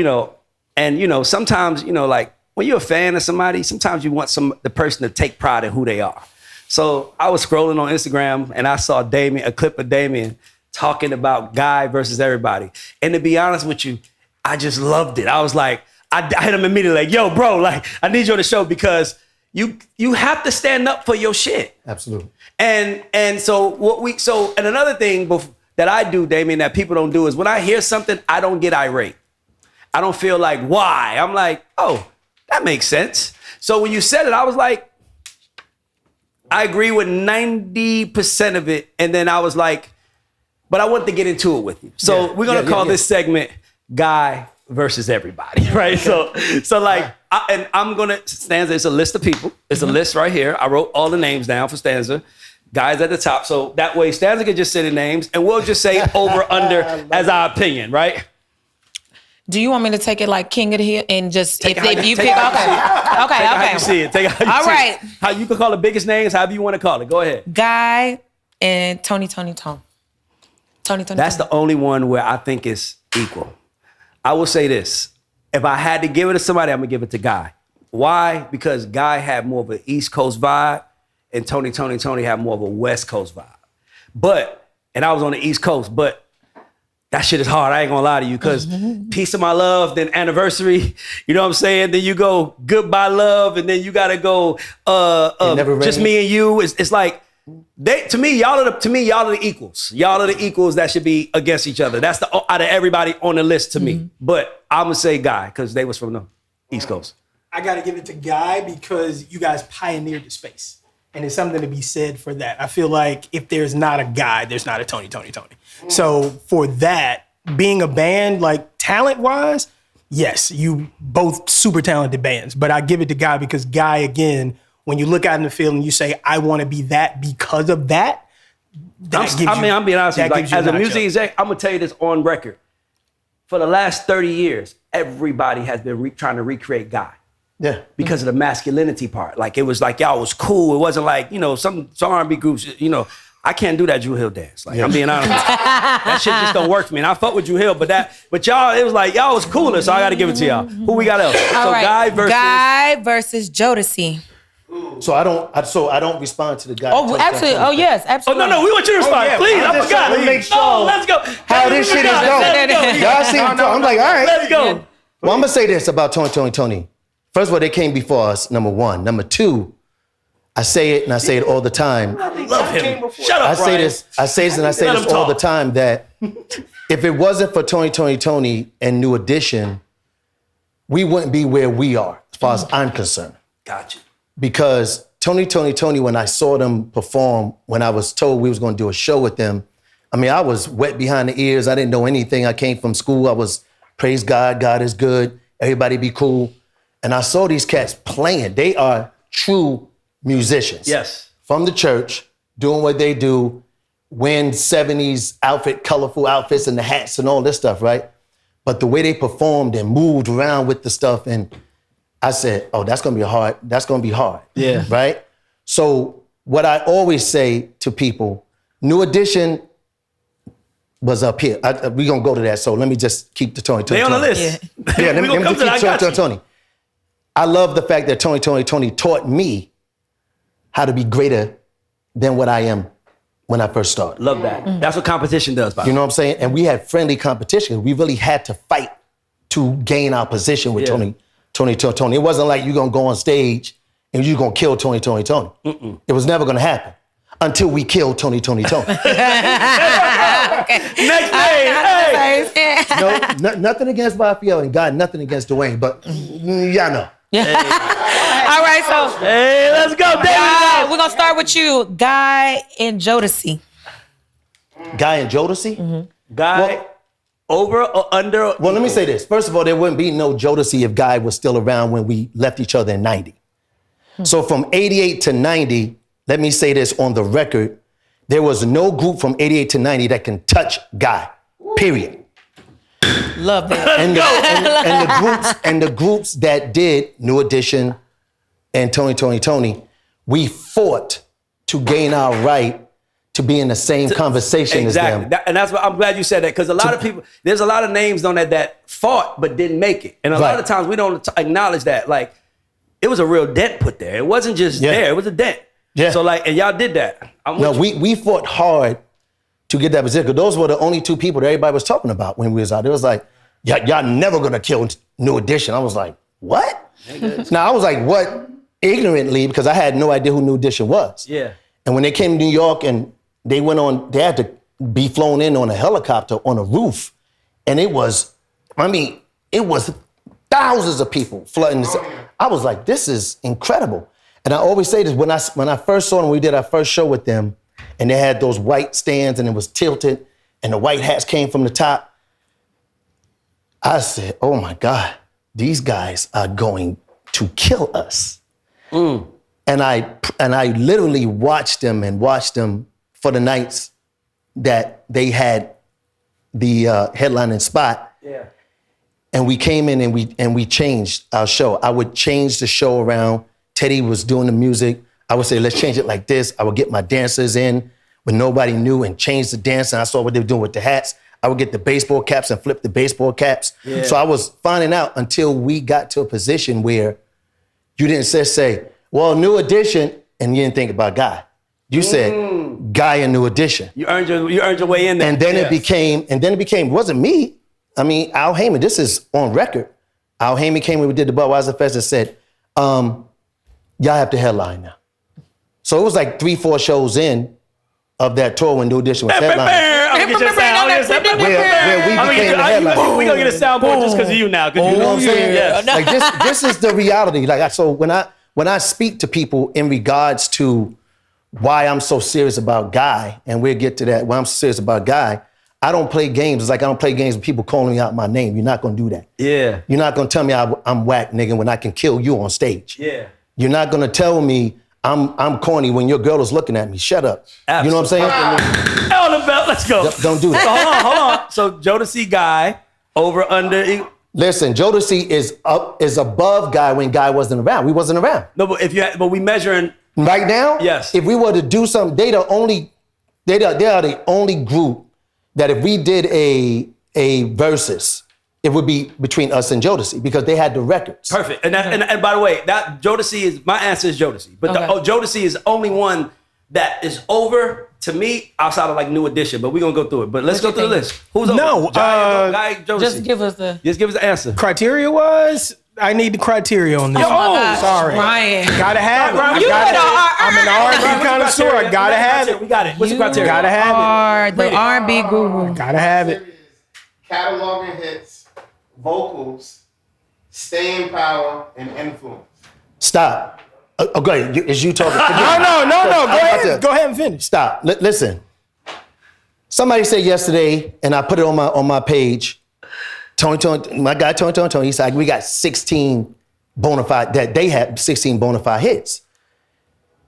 sometimes, like, when you're a fan of somebody, sometimes you want the person to take pride in who they are. So I was scrolling on Instagram and I saw a clip of Damion talking about Guy versus everybody. And to be honest with you, I just loved it. I was like, I hit him immediately like, yo, bro, like, I need you on the show because you have to stand up for your shit. Absolutely. And another thing that I do, Damion, that people don't do is when I hear something, I don't get irate. I don't feel like, why? I'm like, oh, that makes sense. So when you said it, I was like, I agree with 90% of it. And then I was like, but I want to get into it with you. So we're going to call this segment Guy versus Everybody, right? So I'm going to, Stanza, it's a list of people. It's a list right here. I wrote all the names down for Stanza. Guy's at the top. So that way Stanza can just say the names and we'll just say over, under as our opinion, right? Do you want me to take it like King of the Hill and just if you pick? Okay. How you see it. Take it how you All see right. it. How you can call the biggest names, however you want to call it. Go ahead. Guy and Tony. That's the only one where I think it's equal. I will say this. If I had to give it to somebody, I'm going to give it to Guy. Why? Because Guy had more of an East Coast vibe and Tony had more of a West Coast vibe. And I was on the East Coast, but that shit is hard. I ain't gonna lie to you, because Piece of My Love, then Anniversary, you know what I'm saying? Then you go Goodbye Love, and then you gotta go Just Me and You. It's like, to me, y'all are the equals. Y'all are the equals that should be against each other. That's out of everybody on the list to me. But I'm gonna say Guy, because they was from the East Coast. I gotta give it to Guy because you guys pioneered the space. And there's something to be said for that. I feel like if there's not a Guy, there's not a Tony. So for that, being a band, like talent-wise, yes, you both super talented bands. But I give it to Guy because Guy, again, when you look out in the field and you say, I want to be that because of that, I'm being honest with you. Like, as a music exec, I'm going to tell you this on record. For the last 30 years, everybody has been trying to recreate Guy. Yeah. Because of the masculinity part. Like, it was like, y'all was cool. It wasn't like, some R&B groups, I can't do that Drew Hill dance. Like, I'm being honest with you. That shit just don't work for me. And I fuck with Drew Hill, but y'all, it was like, y'all was cooler, so I got to give it to y'all. Who we got else? All right. Guy versus Jodeci. So I don't respond to the Guy. Oh, absolutely. Oh, yes, absolutely. Oh, no, we want you to respond. Please, I forgot. Let me make sure. No, let's go. How this shit is going. Y'all see I'm like, all right. Let's go. Well, I'm going to say this about Tony. First of all, they came before us, number one. Number two, I say it and I say it all the time. I love him. Shut up, I say this all the time, that if it wasn't for Tony and New Edition, we wouldn't be where we are, as far as I'm concerned. Gotcha. Because Tony, when I saw them perform, when I was told we was going to do a show with them, I mean, I was wet behind the ears. I didn't know anything. I came from school. I was, praise God, God is good. Everybody be cool. And I saw these cats playing. They are true musicians. Yes. From the church, doing what they do, wearing 70s colorful outfits and the hats and all this stuff, right? But the way they performed and moved around with the stuff, and I said, oh, that's gonna be hard. Yeah. Right? So what I always say to people, New Edition was up here. We're gonna go to that, so let me just keep the Tony. They on the list. Yeah, let me just keep Tony. I love the fact that Tony taught me how to be greater than what I am when I first started. Love that. That's what competition does, Bob. You know what I'm saying? And we had friendly competition. We really had to fight to gain our position with Tony. It wasn't like you're gonna go on stage and you're gonna kill Tony. It was never gonna happen until we killed Tony. Next name. No, nothing against Raphael and God, nothing against Dwayne, but y'all know. All right, so hey, let's go, David. We're gonna start with you, Guy and Jodeci. Guy and Jodeci? Mm-hmm. Guy. Well, Over or under? Or Well, let me say this. First of all, there wouldn't be no Jodeci if Guy was still around when we left each other in 90. So from 88 to 90, let me say this on the record, there was no group from 88 to 90 that can touch Guy, period. Love that. And the groups that did New Edition and Tony, we fought to gain our right to be in the same conversation as them. And that's what I'm glad you said that, because a lot of people, there's a lot of names on that fought but didn't make it. And a lot of times we don't acknowledge that. Like, it was a real dent put there. It wasn't just there, it was a dent. Yeah. So like, and y'all did that. We fought hard to get that position, because those were the only two people that everybody was talking about when we was out. It was like, y'all never gonna kill New Edition. I was like, what? Now I was like, what? Ignorantly, because I had no idea who New Edition was. Yeah. And when they came to New York and they had to be flown in on a helicopter on a roof. And it was thousands of people flooding. I was like, this is incredible. And I always say this, when I first saw them, we did our first show with them, and they had those white stands and it was tilted and the white hats came from the top. I said, oh my God, these guys are going to kill us. And I literally watched them for the nights that they had the headlining spot. Yeah. And we came in and we changed our show. I would change the show around. Teddy was doing the music. I would say, let's change it like this. I would get my dancers in when nobody knew and change the dance. And I saw what they were doing with the hats. I would get the baseball caps and flip the baseball caps. Yeah. So I was finding out until we got to a position where you didn't just say, well, New Edition, and you didn't think about Guy. You said Guy and New Edition. You earned your way in there. And then it became, it wasn't me. I mean, Al Heyman, this is on record. Al Heyman came when we did the Budweiser Fest and said, y'all have to headline now. So it was like 3-4 shows in of that tour when New Edition was headlining. Where we became the headliner. We're going to get a soundboard just because of you now. You know what I'm saying? Yes. Like this is the reality. So when I speak to people in regards to why I'm so serious about Guy, and we'll get to that, why I'm so serious about Guy, I don't play games. It's like I don't play games with people calling me out my name. You're not going to do that. Yeah. You're not going to tell me I'm whack, nigga, when I can kill you on stage. Yeah. You're not going to tell me I'm corny when your girl is looking at me. Shut up. Absolutely. You know what I'm saying? On the belt, let's go. Don't do that. So hold on. So Jodeci Guy, over, under. Listen, Jodeci is above Guy when Guy wasn't around. We wasn't around. No, but we measuring. Right now? Yes. If we were to do something, they are the only group that if we did a versus, it would be between us and Jodeci because they had the records. Perfect. And by the way, that Jodeci is, my answer is Jodeci. But Jodeci is the only one that is over to me outside of like New Edition. But we're going to go through it. But let's go through the list. Who's over? No. Guy, Jodeci. Just give us the answer. Criteria was... I need the criteria on this. Sorry. Ryan. Gotta have it. I'm an R&B connoisseur. I gotta have it. We got it. What's the criteria? Gotta have it. The R&B guru. Gotta have it. Cataloging hits, vocals, staying power, and influence. Stop. Okay, is you talking? No. Go ahead and finish. Stop. Listen. Somebody said yesterday, and I put it on my page, Tony, my guy Tony, he said, we got 16 bona fide, that they had 16 bona fide hits.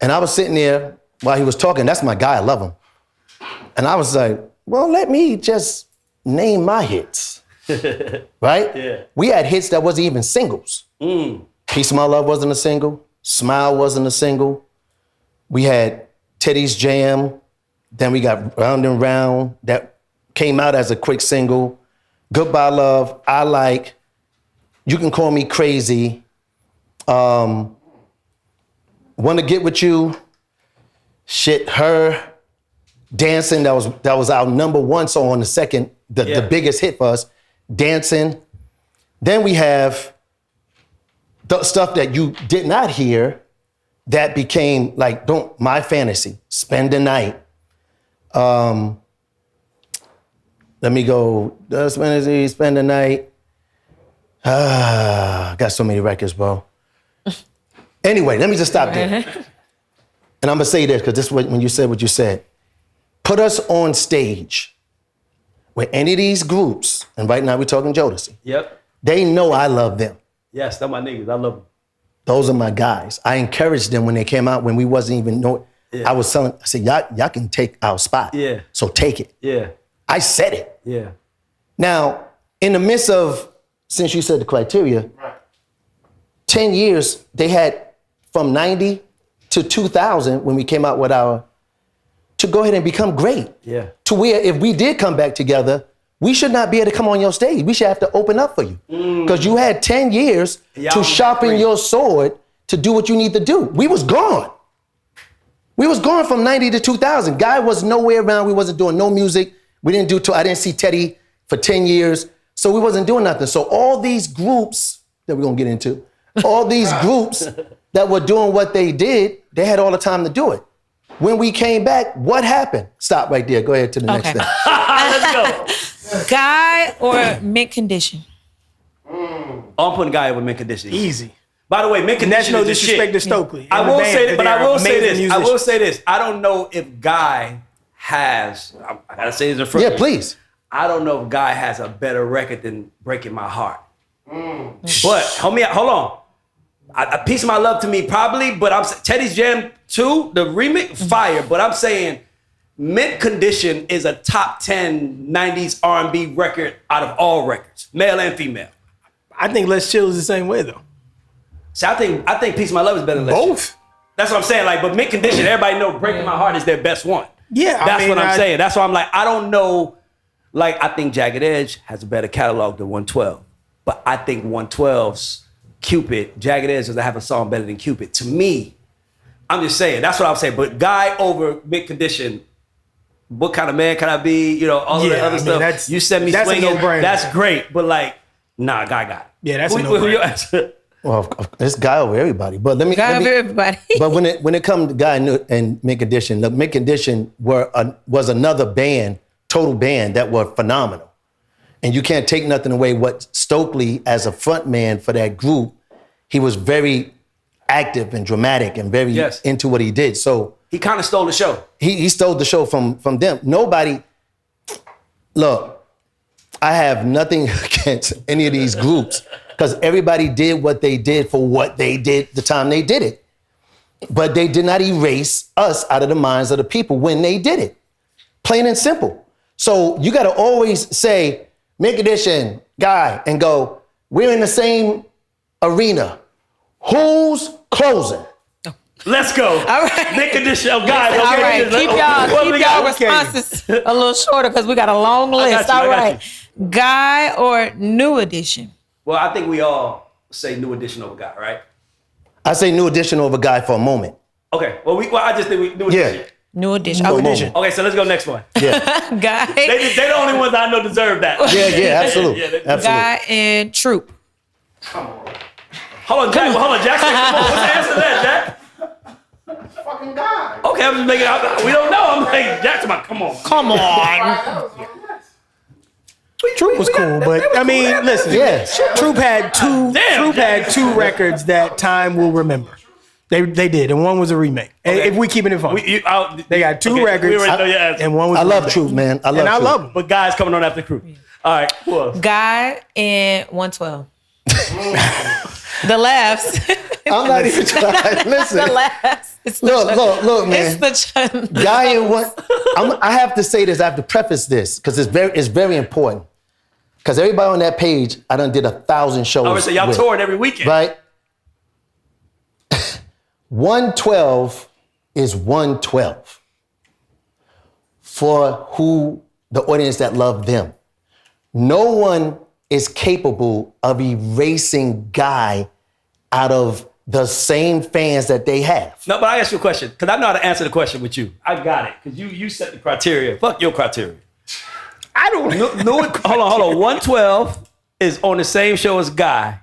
And I was sitting there while he was talking, that's my guy, I love him. And I was like, well, let me just name my hits, right? Yeah. We had hits that wasn't even singles. Peace of My Love wasn't a single, Smile wasn't a single. We had Teddy's Jam, then we got Round and Round, that came out as a quick single. Goodbye Love, I Like, You Can Call Me Crazy, Wanna Get With You, Shit, Her, Dancing, that was our number one song on the second, the biggest hit for us, Dancing. Then we have the stuff that you did not hear that became like, My Fantasy, Spend the Night, let me go, Spend the Night. Got so many records, bro. Anyway, let me just stop there. And I'm gonna say this, because this is when you said what you said. Put us on stage where any of these groups and right now we're talking Jodeci. Yep. They know I love them. Yes, they're my niggas. I love them. Those are my guys. I encouraged them when they came out when we wasn't even know. Yeah. I was telling, I said, y'all can take our spot. Yeah. So take it. Yeah. I said it. Yeah. Now, in the midst of, since you said the criteria, 10 years, they had from 90 to 2000 when we came out with to go ahead and become great. Yeah. To where if we did come back together, we should not be able to come on your stage. We should have to open up for you. Because you had 10 years to sharpen your sword to do what you need to do. We was gone. We was gone from 90 to 2000. Guy was nowhere around. We wasn't doing no music. I didn't see Teddy for 10 years. So we wasn't doing nothing. So all these groups that we're gonna get into, all these groups that were doing what they did, they had all the time to do it. When we came back, what happened? Stop right there. Go ahead to the next thing. Let's go. Guy or mint condition? I'm putting guy with mint conditioning. Easy. By the way, mint And that's conditioning no is the disrespect shit. to Stokely. I and the will band, say, 'cause but they I are will say amazing this. I will musicians. say this. I don't know if Guy has. I gotta say this in front. Yeah, please. I don't know if Guy has a better record than Breaking My Heart. But hold on. A Piece of My Love to me probably, but I'm Teddy's Jam 2, the remix, fire. But I'm saying Mint Condition is a top 10 90s R&B record out of all records, male and female. I think Let's Chill is the same way though. So I think Piece of My Love is better than Let's Chill. Both. That's what I'm saying. Like, but Mint Condition, everybody know Breaking My Heart is their best one. Yeah, That's what I'm saying. That's why I'm like, I don't know. Like, I think Jagged Edge has a better catalog than 112. But I think 112's Cupid, Jagged Edge doesn't have a song better than Cupid. To me, I'm just saying. That's what I'm saying. But Guy over Mint Condition, what kind of man can I be? You know, all of the other stuff. You send me that's swinging. a no-brainer. That's great. But like, nah, Guy got it. Yeah, that's a Who your no-brainer. answer? Well, it's Guy over everybody. But let me. Everybody. But when it comes to Guy and Mint Condition, the Mint Condition was another band, total band that were phenomenal. And you can't take nothing away what Stokely, as a front man for that group, he was very active and dramatic and very into what he did. So he kind of stole the show. He stole the show from them. Nobody, look, I have nothing against any of these groups because everybody did what they did for what they did the time they did it. But they did not erase us out of the minds of the people when they did it. Plain and simple. So you gotta always say, Mint Condition, Guy, and go, we're in the same arena. Who's closing? Let's go. All right. Mint Condition, Guy. Okay. All right, keep y'all Okay. responses a little shorter because we got a long list. I All got right, Guy or New Edition? Well, I think we all say New Edition over Guy, right? I say New Edition over Guy for a moment. Okay. Well, I just think we New Edition. New Edition. New Okay. Edition. Okay, so let's go next one. Yeah, Guy. They the only ones I know deserve that. yeah, absolutely. Absolutely. Guy and Troop. Hold on, Jack. Come on. What's the answer to that, Jack? Fucking God. Okay, I'm just making it. We don't know. I'm like, Jack's about, come on. Come on. That was on the list. Troop was cool, but I mean, listen. Yeah. Troop had two. Damn, Troop had two records that time will remember. They did, and one was a remake. Okay. If we keeping it fun, they got two okay, records, we already know your answer. and one was. I a love remake. Troop, man. I and I love love Troop. them. But Guy's coming on after Crew. All right, who else? Guy and 112. The laughs. I'm not even trying. Listen. The laughs. It's the Look, man. It's the Guy and one. I have to say this. I have to preface this because it's very important. Because everybody on that page, I done did 1,000 shows. I would say y'all with, touring every weekend. right? 112 is 112 for who the audience that love them. No one is capable of erasing Guy out of the same fans that they have. No, but I ask you a question because I know how to answer the question with you. I got it because you set the criteria. Fuck your criteria. I don't. Hold on. 112 is on the same show as Guy.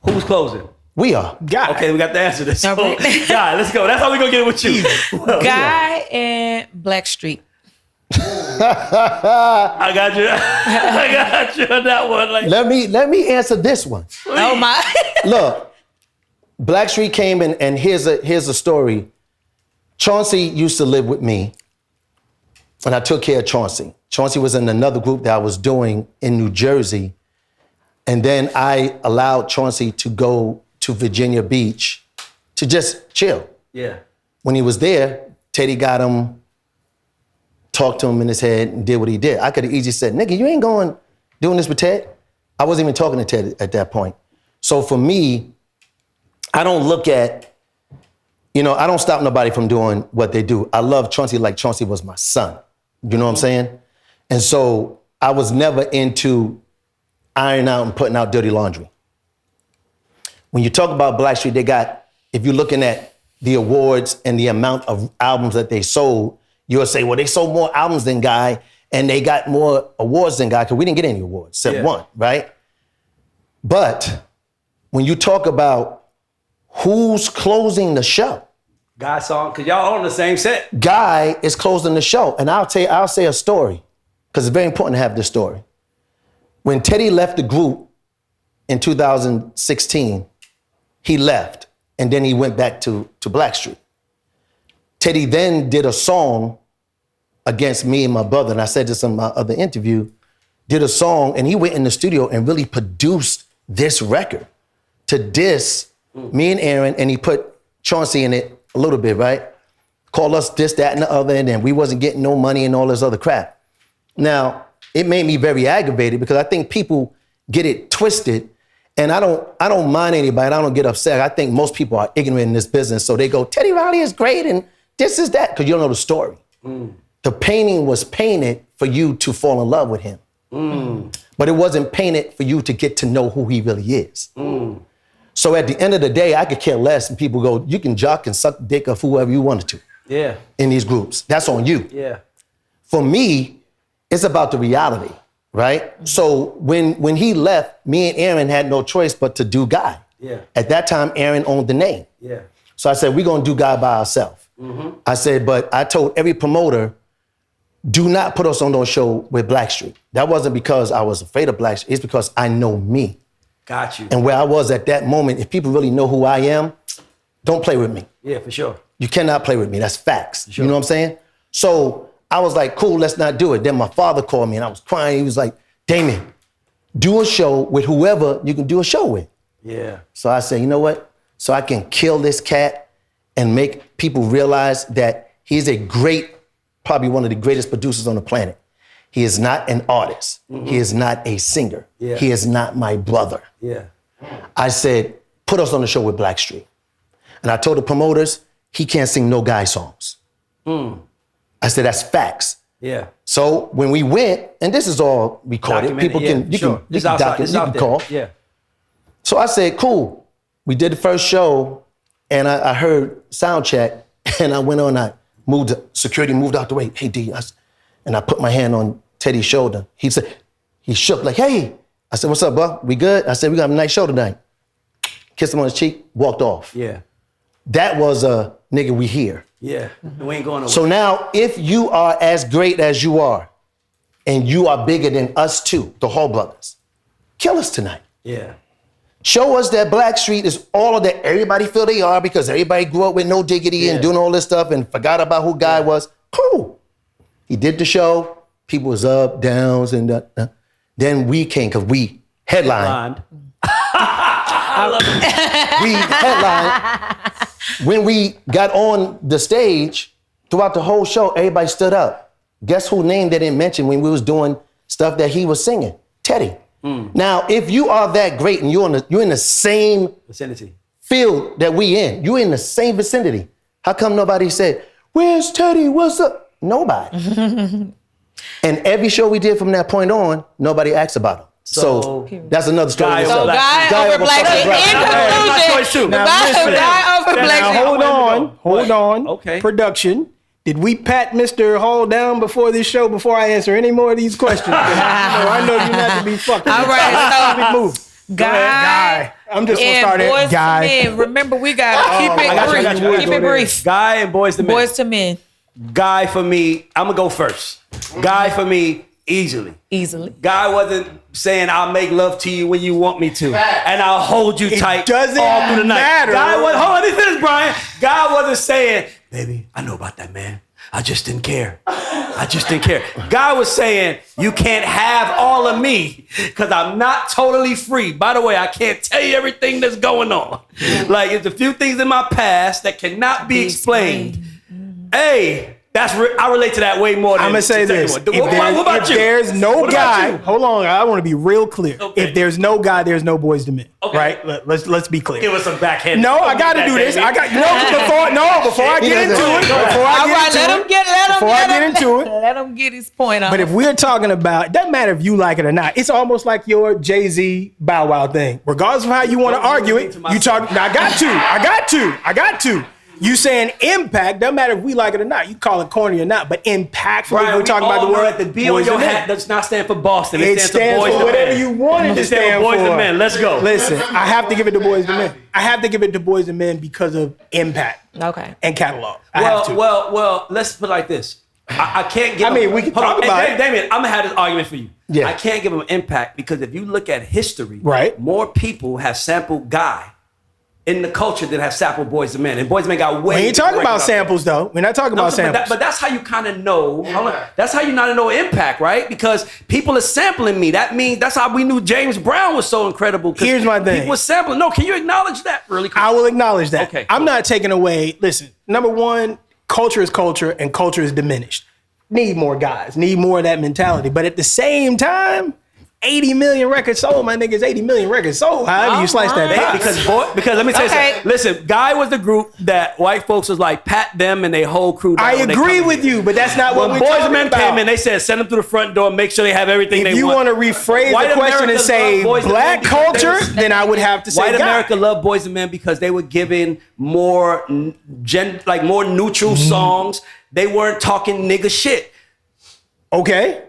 Who's closing? We are. God. Okay, we got the answer to this. All right. Guy, let's go. That's how we gonna get it with you. Guy and Blackstreet. I got you. I got you on that one. Like, Let me answer this one. Oh my. Look, Blackstreet came in, and here's a story. Chauncey used to live with me, and I took care of Chauncey. Chauncey was in another group that I was doing in New Jersey. And then I allowed Chauncey to go to Virginia Beach to just chill. Yeah. When he was there, Teddy got him, talked to him in his head, and did what he did. I could have easily said, nigga, you ain't doing this with Ted. I wasn't even talking to Ted at that point. So for me, I don't look at, I don't stop nobody from doing what they do. I love Chauncey like Chauncey was my son. You know what I'm saying? And so I was never into ironing out and putting out dirty laundry. When you talk about Blackstreet, they got, if you're looking at the awards and the amount of albums that they sold, you'll say, well, they sold more albums than Guy and they got more awards than Guy, because we didn't get any awards, except one, right? But when you talk about who's closing the show, Guy song, because y'all on the same set. Guy is closing the show. And I'll say a story, because it's very important to have this story. When Teddy left the group in 2016, he left, and then he went back to Blackstreet. Teddy then did a song against me and my brother, and I said this in my other interview, did a song, and he went in the studio and really produced this record to diss me and Aaron, and he put Chauncey in it a little bit, right? Call us this, that, and the other, and then we wasn't getting no money and all this other crap. Now, it made me very aggravated because I think people get it twisted, and I don't mind anybody. I don't get upset. I think most people are ignorant in this business, so they go, Teddy Riley is great, and this is that, because you don't know the story. The painting was painted for you to fall in love with him, but it wasn't painted for you to get to know who he really is. So at the end of the day, I could care less, and people go, you can jock and suck dick of whoever you wanted to. Yeah. In these groups. That's on you. Yeah. For me, it's about the reality, right? So when he left, me and Aaron had no choice but to do Guy. Yeah. At that time, Aaron owned the name. Yeah. So I said, we're gonna do Guy by ourselves. I said, but I told every promoter, do not put us on no show with Blackstreet. That wasn't because I was afraid of Blackstreet, it's because I know me. Got you. And where I was at that moment, if people really know who I am, don't play with me. Yeah, for sure. You cannot play with me, that's facts. Sure. You know what I'm saying? So I was like, cool, let's not do it. Then my father called me and I was crying. He was like, Damion, do a show with whoever you can do a show with. Yeah. So I said, you know what? So I can kill this cat and make people realize that he's a great, probably one of the greatest producers on the planet. He is not an artist. He is not a singer. Yeah. He is not my brother. Yeah. I said, put us on the show with Blackstreet. And I told the promoters, he can't sing no Guy songs. I said, that's facts. Yeah. So when we went, and this is all recorded, Documented, people can, you sure. can This outside, document, this you out can there. call. Yeah. So I said, cool. We did the first show, and I heard sound check, and I went on, security moved out the way. Hey, D, and I put my hand on Teddy's shoulder. He said, he shook like, hey. I said, what's up, bro? We good? I said, we got a nice show tonight. Kissed him on his cheek, walked off. Yeah. That was a nigga, we here. Yeah. And we ain't going nowhere. So now, if you are as great as you are, and you are bigger than us two, the Hall brothers, kill us tonight. Yeah. Show us that Blackstreet is all of that everybody feel they are because everybody grew up with no diggity and doing all this stuff and forgot about who Guy was. Cool. He did the show. People was up, downs, and then we came because we headlined. I love it. We headlined. When we got on the stage, throughout the whole show, everybody stood up. Guess whose name they didn't mention when we was doing stuff that he was singing? Teddy. Now, if you are that great and you're in the same Vicinity. field that we in, you're in the same vicinity, how come nobody said, where's Teddy, what's up? Nobody. And every show we did from that point on, nobody asked about him. So that's another story. Guy So over Guy over Blackstreet. In My choice too. conclusion, Guy over Blackstreet. Now, hold on. Okay. Production. Did we pat Mr. Hall down before this show before I answer any more of these questions? I know you're not to be fucked. All right, Big move. so Guy I'm just gonna and start Boys it. to Guy. Men. Remember, we got to keep I got it you. brief. Keep it brief. Guy and Boys to Men. Boys to Men, Guy for me, I'm gonna go first. Guy for me, easily. easily. Guy wasn't saying I'll make love to you when you want me to, and I'll hold you tight doesn't all through the night. matter. Guy was, hold on, let me finish, Brian. Guy wasn't saying, baby, I know about that man. I just didn't care. I just didn't care. Guy was saying, you can't have all of me because I'm not totally free. By the way, I can't tell you everything that's going on. Like, there's a few things in my past that cannot be explained. Hey, I relate to that way more than I'm gonna say this. What about you? There's no What about guy, you? hold on, I want to be real clear. Okay. If there's no guy, there's no boys to men. Okay. Right? Let's be clear. Give us some backhand. No, I got to do this. Before I get into it. Let him get his point out. But if we're talking about, it doesn't matter if you like it or not. It's almost like your Jay-Z Bow Wow thing. Regardless of how you want to argue it, you talk. I got to. You saying impact, doesn't matter if we like it or not. You call it corny or not, but impactful. Right, we're talking about the word. The B on your hat does not stand for Boston. It stands for boys for whatever you want it to stand for. Boys and men. Let's go. Listen, I have to give it to boys and men. I have to give it to boys and men because of impact. Okay. And catalog. I have to. Well, let's put it like this. I can't give we can talk about it. Damion, I'm gonna have this argument for you. Yeah. I can't give him impact because if you look at history, right, more people have sampled Guy in the culture that have sampled Boys and Men. And Boys and Men got way. We ain't talking about samples though. We're not talking about samples. But that's how you kind of know. That's how you not know impact, right? Because people are sampling me. That means that's how we knew James Brown was so incredible. Here's my thing. People were sampling. No, can you acknowledge that really quick? I will acknowledge that. Okay. I'm not taking away. Listen, number one, culture is culture and culture is diminished. Need more guys. Need more of that mentality. But at the same time, 80 million records sold, my niggas. 80 million records sold. However you slice that pie. Because let me tell you something. Listen, Guy was the group that white folks was like pat them and they whole crew down. I agree with you, but that's not what we're talking about. When Boys and Men about. came in, they said send them through the front door, make sure they have everything if they you want. want to rephrase White the question America and say loved Boys and black Men because culture, then I would have to say White Guy. America loved Boys and Men because they were giving more more neutral songs. They weren't talking nigga shit. Okay.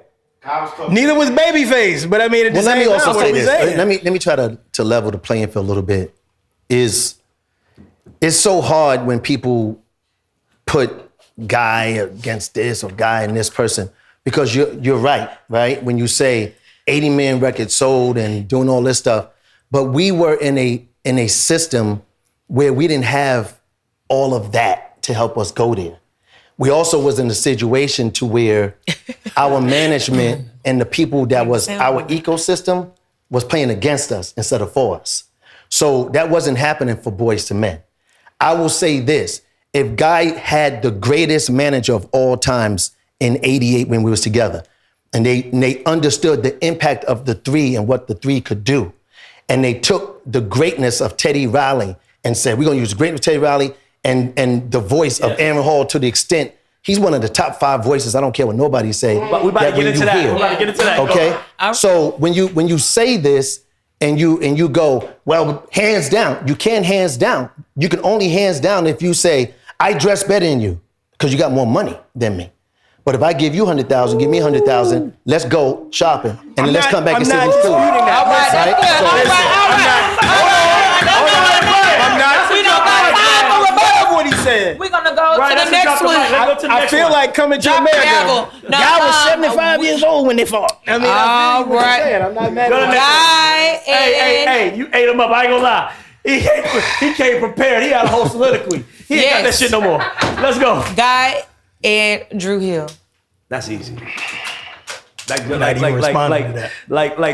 Neither was Babyface, but I mean, at the let me same also time, say what this. we saying? Let me try to level the playing field a little bit. It's so hard when people put Guy against this or Guy and this person because you're right? When you say 80 million records sold and doing all this stuff, but we were in a system where we didn't have all of that to help us go there. We also was in a situation to where our management and the people that was our ecosystem was playing against us instead of for us. So that wasn't happening for Boys to Men. I will say this, if Guy had the greatest manager of all times in 88 when we was together, and they understood the impact of the three and what the three could do, and they took the greatness of Teddy Riley and said, we're gonna use the greatness of Teddy Riley and the voice of Aaron Hall to the extent he's one of the top 5 voices. I don't care what nobody say. But we about to get into that. We're about to get into that. Okay. So when you say this and you go, well, hands down, you can't hands down. You can only hands down if you say, I dress better than you because you got more money than me. But if I give you 100,000, give me 100,000, let's go shopping and then let's come back and say what's cool. We're gonna go to the next one. I feel like coming to America. Guy was 75 years old when they fought. I mean, all right. I'm not mad at Guy Hey, you ate him up. I ain't gonna lie. He came prepared. He had a whole soliloquy. He ain't got that shit no more. Let's go. Guy and Drew Hill. That's easy. Like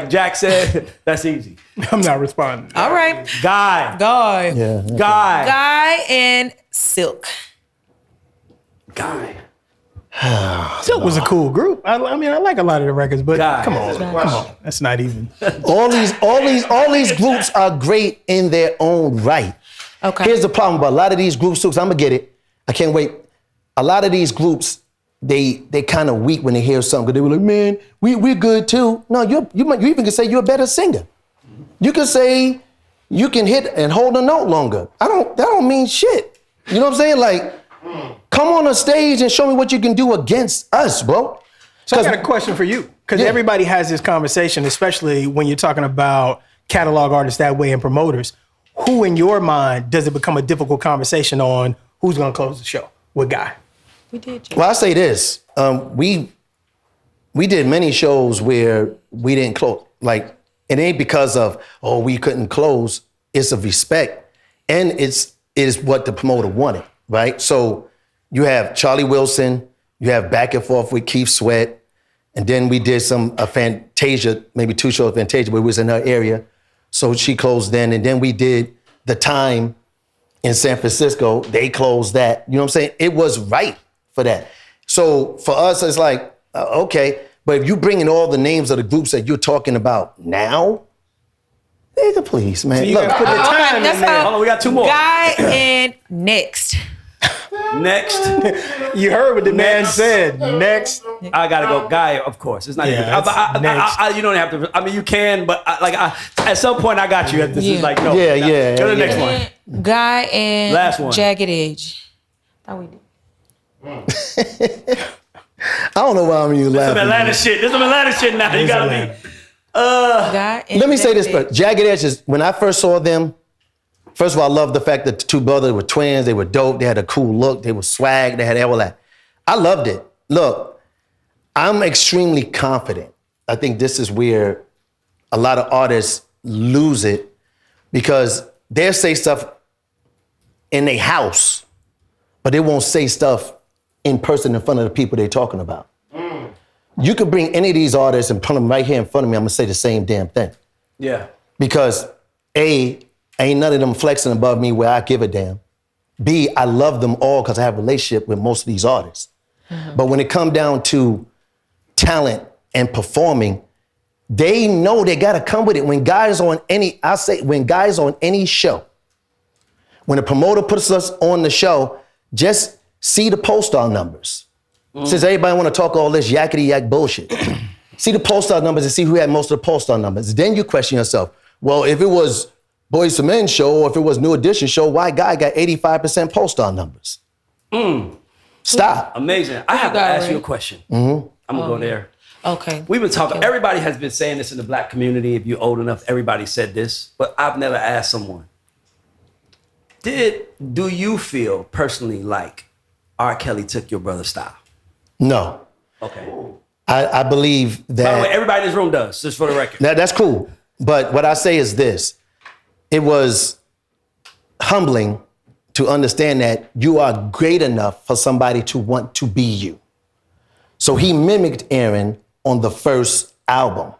Jack said, that's easy. I'm not responding. All right. Guy. Yeah. Guy and Silk. Guy. Silk was a cool group. I mean, I like a lot of the records, but Guy. come on. That's not even. All these groups are great in their own right. Okay. Here's the problem about a lot of these groups too, 'cause I'm gonna get it. I can't wait. A lot of these groups, they kind of weak when they hear something. 'Cause they were like, man, we're good too. No, you even can say you're a better singer. You can say you can hit and hold a note longer. That don't mean shit. You know what I'm saying? Like, come on a stage and show me what you can do against us, bro. So I got a question for you, because everybody has this conversation, especially when you're talking about catalog artists that way and promoters. Who in your mind does it become a difficult conversation on who's gonna close the show? What guy? We did. Well, I say this. We did many shows where we didn't close. Like, it ain't because of, we couldn't close. It's of respect. And it is what the promoter wanted, right? So you have Charlie Wilson, You have Back and Forth with Keith Sweat. And then we did a Fantasia, maybe 2 shows of Fantasia, but it was in her area. So she closed then. And then we did The Time in San Francisco. They closed that. You know what I'm saying? It was right for that. So for us, it's like, okay. But if you bring in all the names of the groups that you're talking about now, nigga, please, man. So you Look, gotta put the time in there. Hold on, we got 2 more. Guy and next. Next. You heard what the man said. Next. I gotta go. Guy, of course. It's not even. Next. You don't have to. I mean, you can, but at some point, I got you. This is like no. Yeah. Go to the next one. Guy and Last one. Jagged Edge. Thought we did. I don't know why I'm even laughing. Some Atlanta shit. There's some Atlanta shit now. You gotta be. Guy and Let me say this, Jagged but Jagged Edges, when I first saw them, first of all, I love the fact that the 2 brothers were twins. They were dope. They had a cool look. They were swag. They had all that. I loved it. Look, I'm extremely confident. I think this is where a lot of artists lose it because they'll say stuff in their house, but they won't say stuff in person in front of the people they're talking about. You could bring any of these artists and put them right here in front of me, I'm gonna say the same damn thing. Yeah. Because A, ain't none of them flexing above me where I give a damn. B, I love them all because I have a relationship with most of these artists. But when it come down to talent and performing, they know they gotta come with it. When guys on any show, when a promoter puts us on the show, just see the post-star numbers. Since everybody wanna talk all this yakety yak bullshit. See the post-star numbers and see who had most of the post-star numbers. Then you question yourself, well, if it was Boys to Men show or if it was New Edition show, why Guy got 85% post-star numbers? Stop. Amazing. I have to ask you a question. I'm gonna go there. Okay. We've been talking, everybody has been saying this in the Black community. If you're old enough, everybody said this, but I've never asked someone. Do you feel personally like R. Kelly took your brother's style? No. Okay. I believe that. By the way, everybody in this room does, just for the record. That's cool. But what I say is this. It was humbling to understand that you are great enough for somebody to want to be you. So he mimicked Aaron on the first album.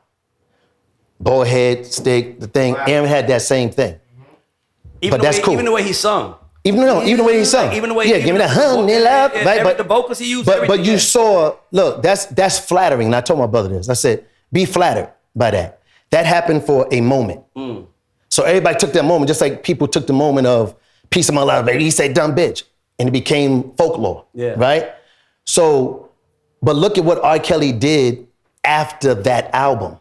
Bowhead, Stick, the thing. Aaron had that same thing. But that's cool. Even the way he sung. Even the way he sung. Even the way give me that honey love. Right? But the vocals he used. But you saw, look, that's flattering. And I told my brother this. I said, be flattered by that. That happened for a moment. So everybody took that moment, just like people took the moment of Peace of My Life, baby. He said dumb bitch. And it became folklore. Yeah. Right? So, but look at what R. Kelly did after that album.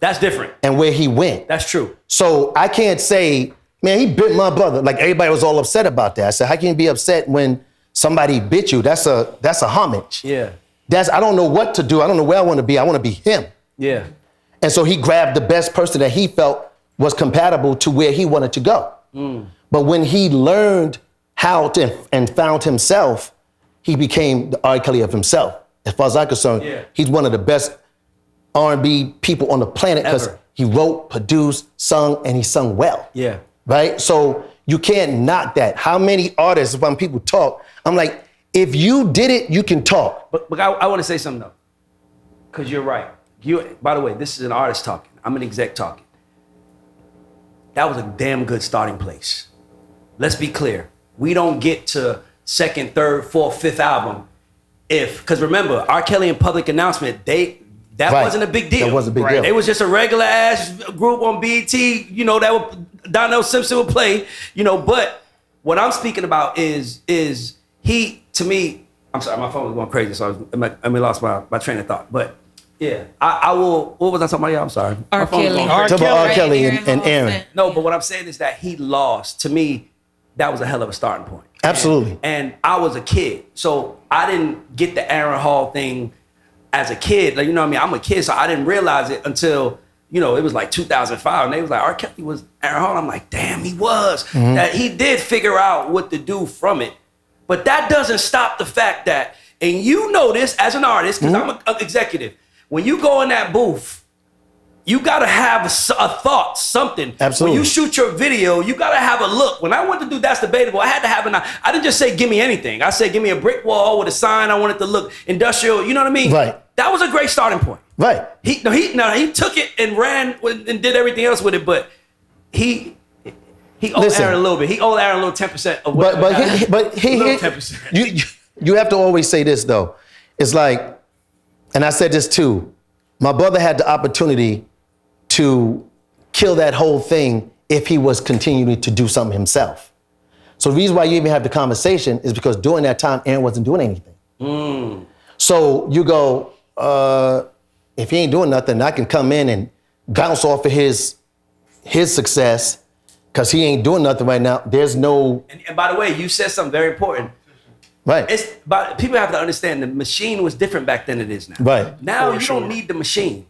That's different. And where he went. That's true. So I can't say, man, he bit my brother. Like everybody was all upset about that. I said, how can you be upset when somebody bit you? That's a homage. Yeah. I don't know what to do. I don't know where I want to be. I want to be him. Yeah. And so he grabbed the best person that he felt was compatible to where he wanted to go. But when he learned how to and found himself, he became the R. Kelly of himself. As far as I'm concerned, he's one of the best R&B people on the planet because he wrote, produced, sung, and he sung well. Yeah. Right? So you can't knock that. How many artists, when people talk, I'm like, if you did it, you can talk. But I want to say something though, because you're right. By the way, this is an artist talking. I'm an exec talking. That was a damn good starting place. Let's be clear. We don't get to second, third, fourth, fifth album because remember, R. Kelly and Public Announcement, that wasn't a big deal. That wasn't a big deal. It was just a regular ass group on BET, that Donnell Simpson would play, but what I'm speaking about is he, to me, I'm sorry, my phone was going crazy, so I lost my train of thought, but yeah, I will, what was I talking about? Yeah, I'm sorry. R. Kelly. R. Kelly and Aaron. No, but what I'm saying is that he lost. To me, that was a hell of a starting point. Absolutely. And I was a kid, so I didn't get the Aaron Hall thing as a kid. Like, I'm a kid, so I didn't realize it until, it was like 2005, and they was like, R. Kelly was Aaron Hall. I'm like, damn, he was. That he did figure out what to do from it. But that doesn't stop the fact that, and you know this as an artist, because I'm an executive, when you go in that booth you gotta have a thought, something. Absolutely. When you shoot your video, you gotta have a look. When I went to do That's Debatable, I had to have I didn't just say, give me anything. I said, give me a brick wall with a sign. I wanted to look industrial. You know what I mean? Right. That was a great starting point. Right. He took it and ran and did everything else with it, but he owed Aaron a little bit. He owed Aaron a little 10% of what. But he 10%. You have to always say this though. It's like, and I said this too. My brother had the opportunity to kill that whole thing if he was continuing to do something himself. So the reason why you even have the conversation is because during that time, Aaron wasn't doing anything. So you go, if he ain't doing nothing, I can come in and bounce off of his success because he ain't doing nothing right now. There's no... And by the way, you said something very important. Right. People have to understand the machine was different back then than it is now. Right. Now you don't need the machine.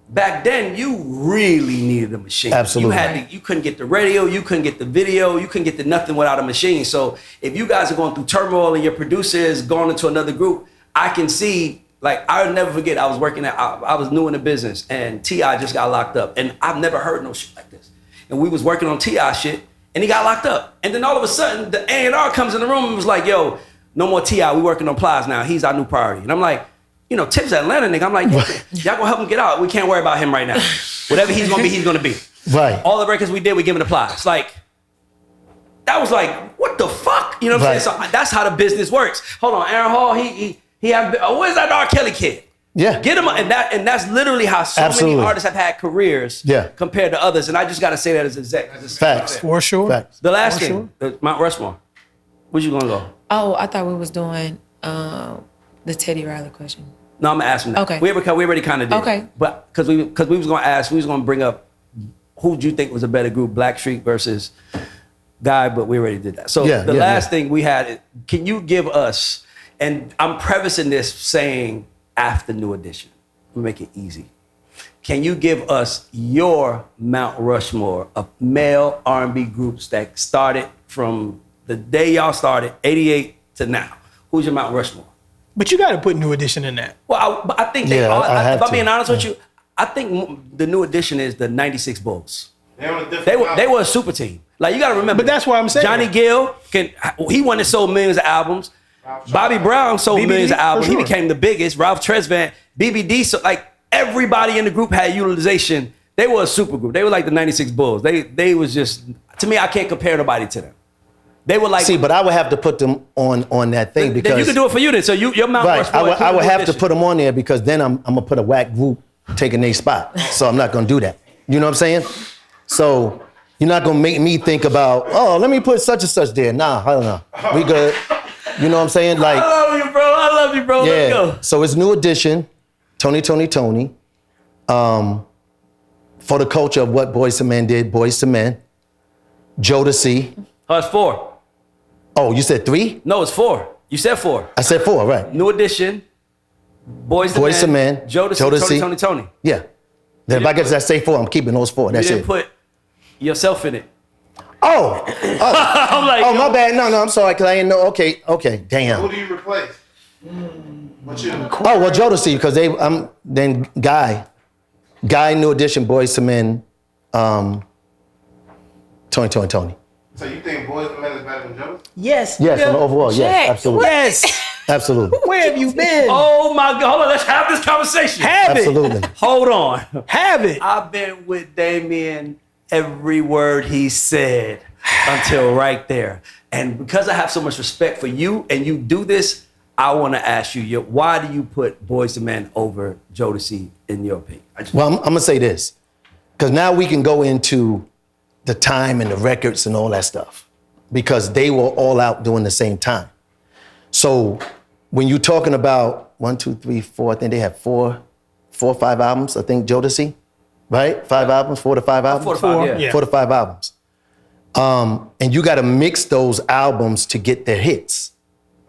Back then, you really needed a machine. Absolutely. You couldn't get the radio, you couldn't get the video, you couldn't get the nothing without a machine. So if you guys are going through turmoil and your producer is going into another group, I can see, like, I'll never forget, I was new in the business and T.I. just got locked up. And I've never heard no shit like this. And we was working on T.I. shit and he got locked up. And then all of a sudden, the A&R comes in the room and was like, yo, no more T.I., we working on Plies now. He's our new priority. And I'm like, you know, Tip's Atlanta nigga. I'm like, y'all gonna help him get out. We can't worry about him right now. Whatever he's gonna be, he's gonna be. Right. All the records we did, we give him the Plies. Like, that was like, what the fuck? You know what I'm saying? So that's how the business works. Hold on, Aaron Hall, he have, where's that R. Kelly kid? Yeah. Get him, and that's literally how so many artists have had careers compared to others. And I just gotta say that as a exec. Facts. For sure. Facts. The last thing, Mount Rushmore. Where you gonna go? Oh, I thought we was doing the Teddy Riley question. No, I'm gonna ask him that. Okay. We already kind of did. Okay. But because we was gonna bring up who do you think was a better group, Blackstreet versus Guy, but we already did that. So the last thing we had, can you give us, and I'm prefacing this saying after New Edition. We'll make it easy. Can you give us your Mount Rushmore of male R&B groups that started from the day y'all started, 88 to now? Who's your Mount Rushmore? But you got to put New Edition in that. Well, I think if I'm being honest with you, I think the New Edition is the 96 Bulls. They were a super team. Like, you got to remember. But that's why I'm saying. Johnny Gill, he won and sold millions of albums. Bobby Brown sold millions of albums. He became the biggest. Ralph Tresvant, BBD. So, like, everybody in the group had utilization. They were a super group. They were like the 96 Bulls. They was just, to me, I can't compare nobody to them. They were like. See, but I would have to put them on that thing because. Then you can do it for you then. So your Mount Rushmore. I would have to put them on there because then I'm gonna put a whack group taking their spot. So I'm not gonna do that. You know what I'm saying? So you're not gonna make me think about, oh, let me put such and such there. Nah, I don't know. We good. You know what I'm saying? Like. I love you, bro. Yeah. Let's go. So it's New Edition, Tony. For the culture of what Boyz II Men did, Boyz II Men, Jodeci. Oh, it's 4. Oh, you said 3? No, it's 4. You said 4. I said 4, right. New Edition, Boyz II Men, Jodeci, Tony. Yeah. Then if I get to say 4, I'm keeping those 4. That's you didn't it. put yourself in it. Oh. I'm like, my bad. No, I'm sorry, because I didn't know. Okay, damn. Who do you replace? What you? Oh, well, Jodeci, because then Guy, New Edition, Boyz II Men, Tony. So you think Boyz II Men is better than Jodeci? Yes. Yes, nigga. overall, yes, absolutely. Yes. Absolutely. Where have you been? oh my God, hold on, let's have this conversation. Have Absolutely. it. Hold on. Have it. I've been with Damion every word he said until right there. And because I have so much respect for you and you do this, I want to ask you, why do you put Boyz II Men over Jodeci in your opinion? Well, I'm going to say this, because now we can go into the time and the records and all that stuff, because they were all out during the same time. So when you're talking about 1, 2, 3, 4, I think they have 4 or 5 albums, I think Jodeci, right? 5 albums, 4 to 5 albums? 4 to 5, yeah. 4 to 5 albums. And you got to mix those albums to get their hits,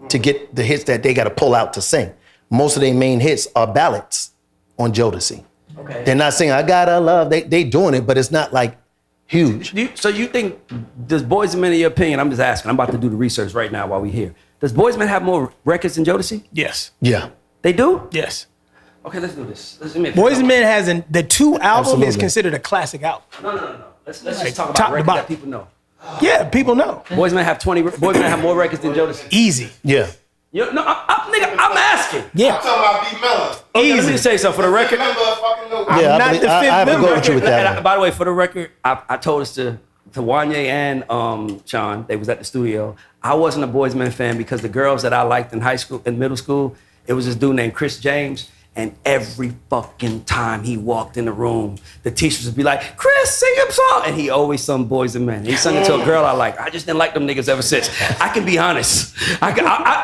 to get the hits that they got to pull out to sing. Most of their main hits are ballads on Jodeci. Okay. They're not saying, I gotta love, they doing it, but it's not like huge. So you think, does Boyz II Men, in your opinion, I'm just asking, I'm about to do the research right now while we're here. Does Boyz II Men have more records than Jodeci? Yes. Yeah. They do? Yes. Okay, let's do this. Let's admit. Boys and Men has the 2 album is Absolutely. considered a classic album. No. Let's Like, just talk top about to records bottom. that people know. Yeah, people know. Boys and Men have 20. Boys and Men have more records than Jodeci. Easy. Yeah. No, nigga, I'm asking. I'm Yeah. talking about B. Miller. Okay, let me Easy. just say something for the record. Remember fucking no. Yeah, not the I fifth have to go member. with you with And that one. by the way, for the record, I told this to Wanye and Sean. They was at the studio. I wasn't a Boys Men fan because the girls that I liked in high school and middle school, it was this dude named Chris James. And every fucking time he walked in the room, the teachers would be like, "Chris, sing him song," and he always sung Boys and Men. He sung it to a girl I like. I just didn't like them niggas ever since. I can be honest. I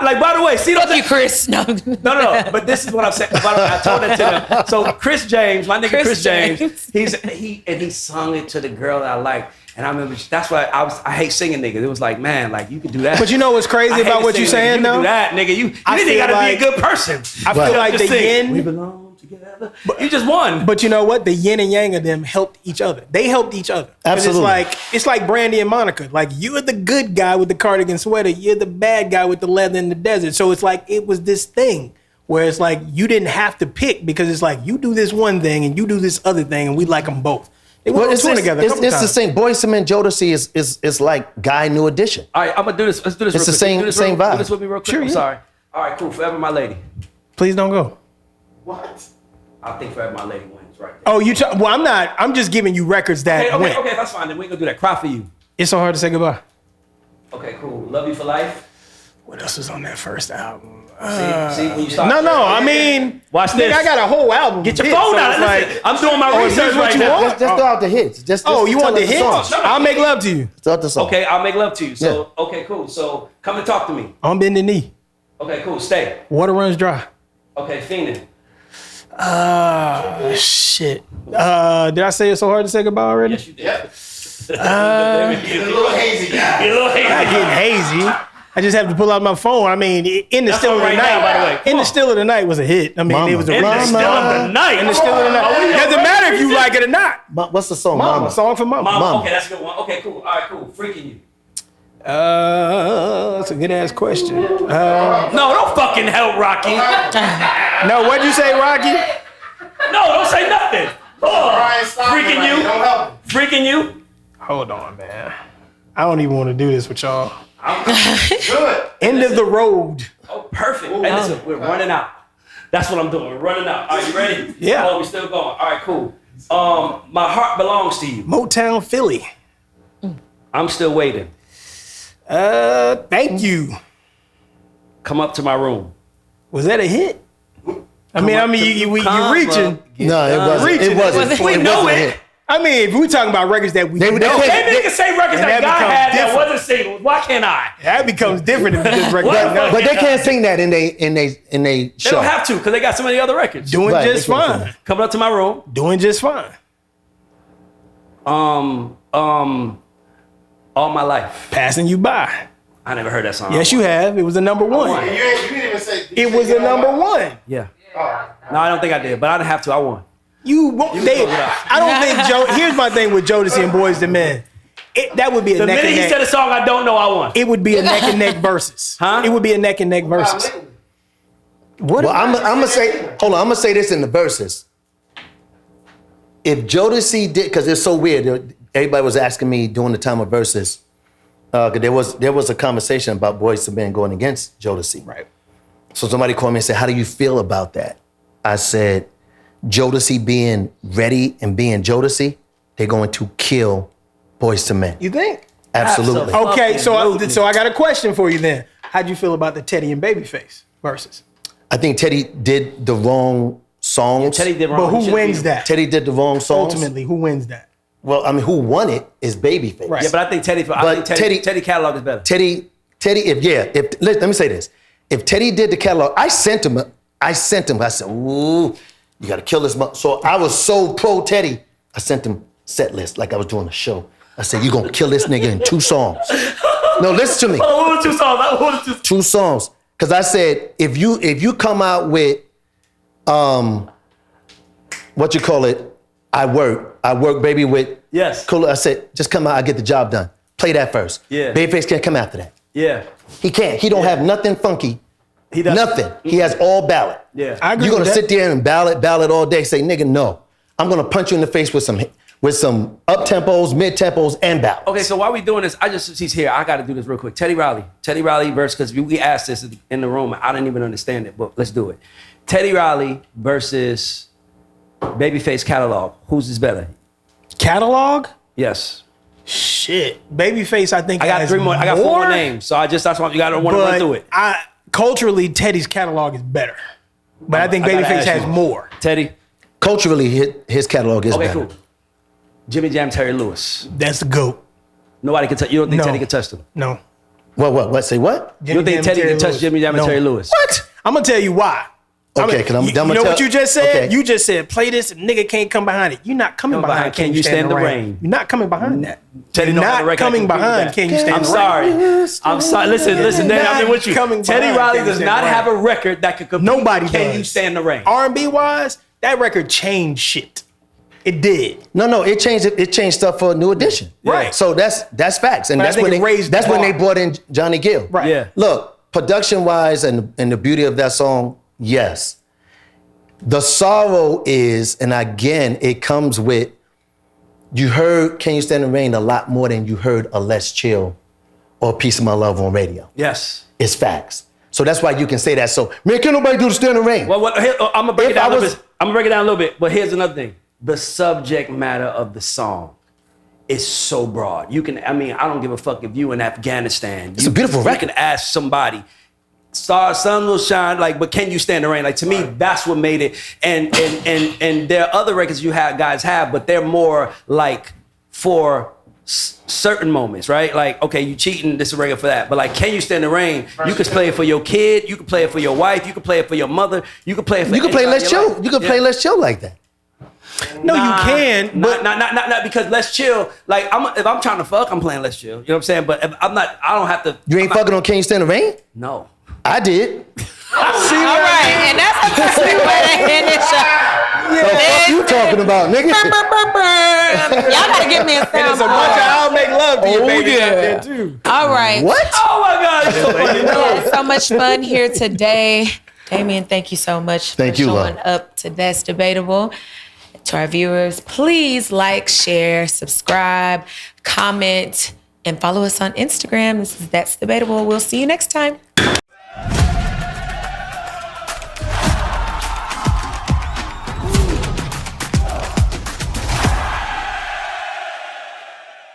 like. By the way, see those? Fuck you, Chris. No. No. But this is what I'm saying. By the way, I told it to them. So Chris James, my nigga Chris James, he sung it to the girl that I liked. And I remember that's why I hate singing niggas. It was like, man, like you can do that. But you know what's crazy I hate about what singing you're saying, niggas. You though? can do that, nigga. You I really feel gotta like- be a good person. I feel like Just the sing. We yin, belong together. You just won. but you know what? The yin and yang of them helped each other. They helped each other. 'Cause Absolutely. It's like Brandy and Monica. Like you're the good guy with the cardigan sweater. You're the bad guy with the leather in the desert. So it's like it was this thing where it's like you didn't have to pick because it's like you do this one thing and you do this other thing and we like them both. They went Well, on it's tour together. a it's couple the times. same. Boys and Men, Jodeci is like Guy New Edition. All right, I'm gonna do this. Let's do this. It's real the quick. same- Do this same real, vibe. Do this with me real quick. Sure, I'm yeah. sorry. All right, cool. Forever My Lady. Please don't go. What? I think Forever My Lady wins right there. Oh, well, I'm not. I'm just giving you records that went. Okay, that's fine. Then we ain't gonna do that. Cry for You. It's so hard to say goodbye. Okay, cool. Love You for Life. What else is on that first album? See, when you start. No. I mean, Watch nigga, this. I got a whole album. Get your hits, phone so out. it's Listen, like- I'm doing my research this what right you now. want? Just throw out the hits. Just Oh, you tell want the us hits? songs. I'll make love to you. Throw out the song. Okay, I'll make love to you. So, okay, cool. So, come and talk to me. On bended knee. Okay, cool. Stay. Water runs dry. Okay, Fiendin'. Shit. Did I say it's so hard to say goodbye already? Yes, you did. Yep. You're You're a little hazy guy. a little hazy. Not getting hazy. I just have to pull out my phone. I mean, In the That's Still on of the right Night. now, by the way. Come In the on. Still of the Night was a hit. I mean, Mama. it was a In the record. still of the night. In the Still of the Night. Doesn't matter if you like it or not. What's the song? Mama. Mama. Song for Mama. Mama. Okay, that's a good one. Okay, cool. All right, cool. Freaking You. That's a good ass question. No, don't fucking help Rocky. No, what'd you say, Rocky? No, don't say nothing. Oh, Brian Stockman, freaking like, You. Don't help him. Freaking You. Hold on, man. I don't even want to do this with y'all. Good. End of the road. Oh, perfect. Hey, listen, we're running out. That's what I'm doing. We're running out. Are you ready? Yeah. Oh, we still going. All right, cool. My Heart Belongs to You. Motown Philly. I'm Still Waiting. Thank you. Come Up to My Room. Was that a hit? I mean, you reaching. No, it wasn't. Reaching. It wasn't. We It know wasn't a it. hit. I mean, if we're talking about records that we They- know, they- Maybe you can say records And that that God becomes had that different. wasn't singles. Why can't I? that becomes different if you just record. What? No, But they can't sing that in they They show. don't have to because they got so many other records. doing Right, just they can't sing fine. Coming Up to My Room. Doing just fine. All My Life. Passing you by. I never heard that song. Yes, you have. It was a number one. You didn't even say. It was a number one. Yeah. No, I don't think I did, but I didn't have to. I won. You won't. I don't think Joe. Here's my thing with Jodeci and Boys to Men. That would be a The neck minute and he neck. said a song I don't know, I won. It would be a neck and neck versus. Huh? It would be a neck and neck versus. What? Well, I'm gonna say, hold on. I'm gonna say this in the verses. If Jodeci did, because it's so weird. Everybody was asking me during the time of verses, because there was a conversation about Boys to Men going against Jodeci. Right. So somebody called me and said, "How do you feel about that?" I said, "Jodeci being ready and being Jodeci, they're going to kill Boys to Men. You think? Absolutely." Okay, so Absolutely. so I got a question for you then. How'd you feel about the Teddy and Babyface versus? I think Teddy did the wrong songs. Teddy did wrong. But He who should've wins beat- that? Teddy did the wrong songs. Ultimately, who wins that? Well, I mean, who won it is Babyface. Right. Yeah, but I think Teddy. I But think Teddy catalog is better. Teddy, let me say this. If Teddy did the catalog, I sent him. I said, ooh, you got to kill this. So I was so pro Teddy. I sent him set list like I was doing a show. I said, you're going to kill this nigga in 2 songs. No, listen to me. Oh, what were 2 songs? What were 2 songs? 2 songs. Because I said, if you come out with, what you call it, I work, baby, with, Yes. cool. I said, just come out, I get the job done. Play that first. Yeah. Babyface can't come after that. Yeah. He can't. He don't have nothing funky He does nothing. He has all ballot. Yeah. I agree You're gonna with sit that. there and ballot all day. Say, nigga, no. I'm gonna punch you in the face with some up tempos, mid tempos, and ballads. Okay, so while we doing this, she's here. I got to do this real quick. Teddy Riley versus, because we asked this in the room. I didn't even understand it, but let's do it. Teddy Riley versus Babyface Catalog. Whose is better? Catalog? Yes. Shit. Babyface, I think I got has three more. I got four more names, so that's why you got to want to run through it. Culturally, Teddy's catalog is better, but I think gotta Babyface ask has you. more. Teddy. Culturally, his catalog is better. Okay, cool. Jimmy Jam, Terry Lewis. That's the GOAT. Nobody can touch. You don't think No. Teddy can touch them? No. What? Say what? You don't think Teddy can touch Jimmy Jam and Terry Lewis? What? I'm gonna tell you why. Okay, because I'm you know tell- what you just said? Okay. You just said, play this and nigga can't come behind it. You're not coming behind Can You Stand the Rain. You're not coming behind it. Teddy You're don't have a not record coming that can behind prove Can that. You Stand I'm the sorry. Rain. I'm sorry. Listen, Dave, I've been with you. Coming Teddy behind Riley Can You does Stand not the Rain. have a record that could compete. Nobody Can does. You Stand the Rain? R&B wise, that record changed shit. It did. No, it changed stuff for New Edition. Right. So that's facts. And But I that's think when it raised the they bar. brought in Johnny Gill. Right. Yeah. Look, production wise and the beauty of that song, yes. The sorrow is, and again, it comes with, you heard Can You Stand the Rain a lot more than you heard a Let's Chill or Piece of My Love on radio. Yes. It's facts. So that's why you can say that. So, man, can't nobody do the Stand the Rain? Well, I'm gonna break it If I down a little was- bit. I'm gonna break it down a little bit. But here's another thing: the subject matter of the song is so broad. You can, I don't give a fuck if you in Afghanistan. It's a beautiful record. You can ask somebody. Sun will shine, but can you stand the rain? To me, that's what made it. And there are other records guys have, but they're more like for certain moments, right? Like, okay, you cheating, this is a record for that. But like, can you stand the rain? You can play it for your kid, you can play it for your wife, you can play it for your mother, you can play it for You can play anybody Let's in your Chill. life. You can Yeah. play Let's Chill like that. No, you can, but not because Let's Chill. Like, if I'm trying to fuck, I'm playing Let's Chill. You know what I'm saying? But if I'm not, I don't have to. You ain't fucking on Can You Stand the Rain? No. I did. All right, and that's a good way to end this show. The fuck you talking about, nigga? Y'all gotta give me a there's a bunch of soundboard. I'll make love to you, Oh, baby, yeah. out there too. All right. What? Oh my God, it's so funny. We had so much fun here today. Damion, thank you so much Thank for you, showing love. up to That's Debatable. To our viewers, please like, share, subscribe, comment, and follow us on Instagram. This is That's Debatable. We'll see you next time.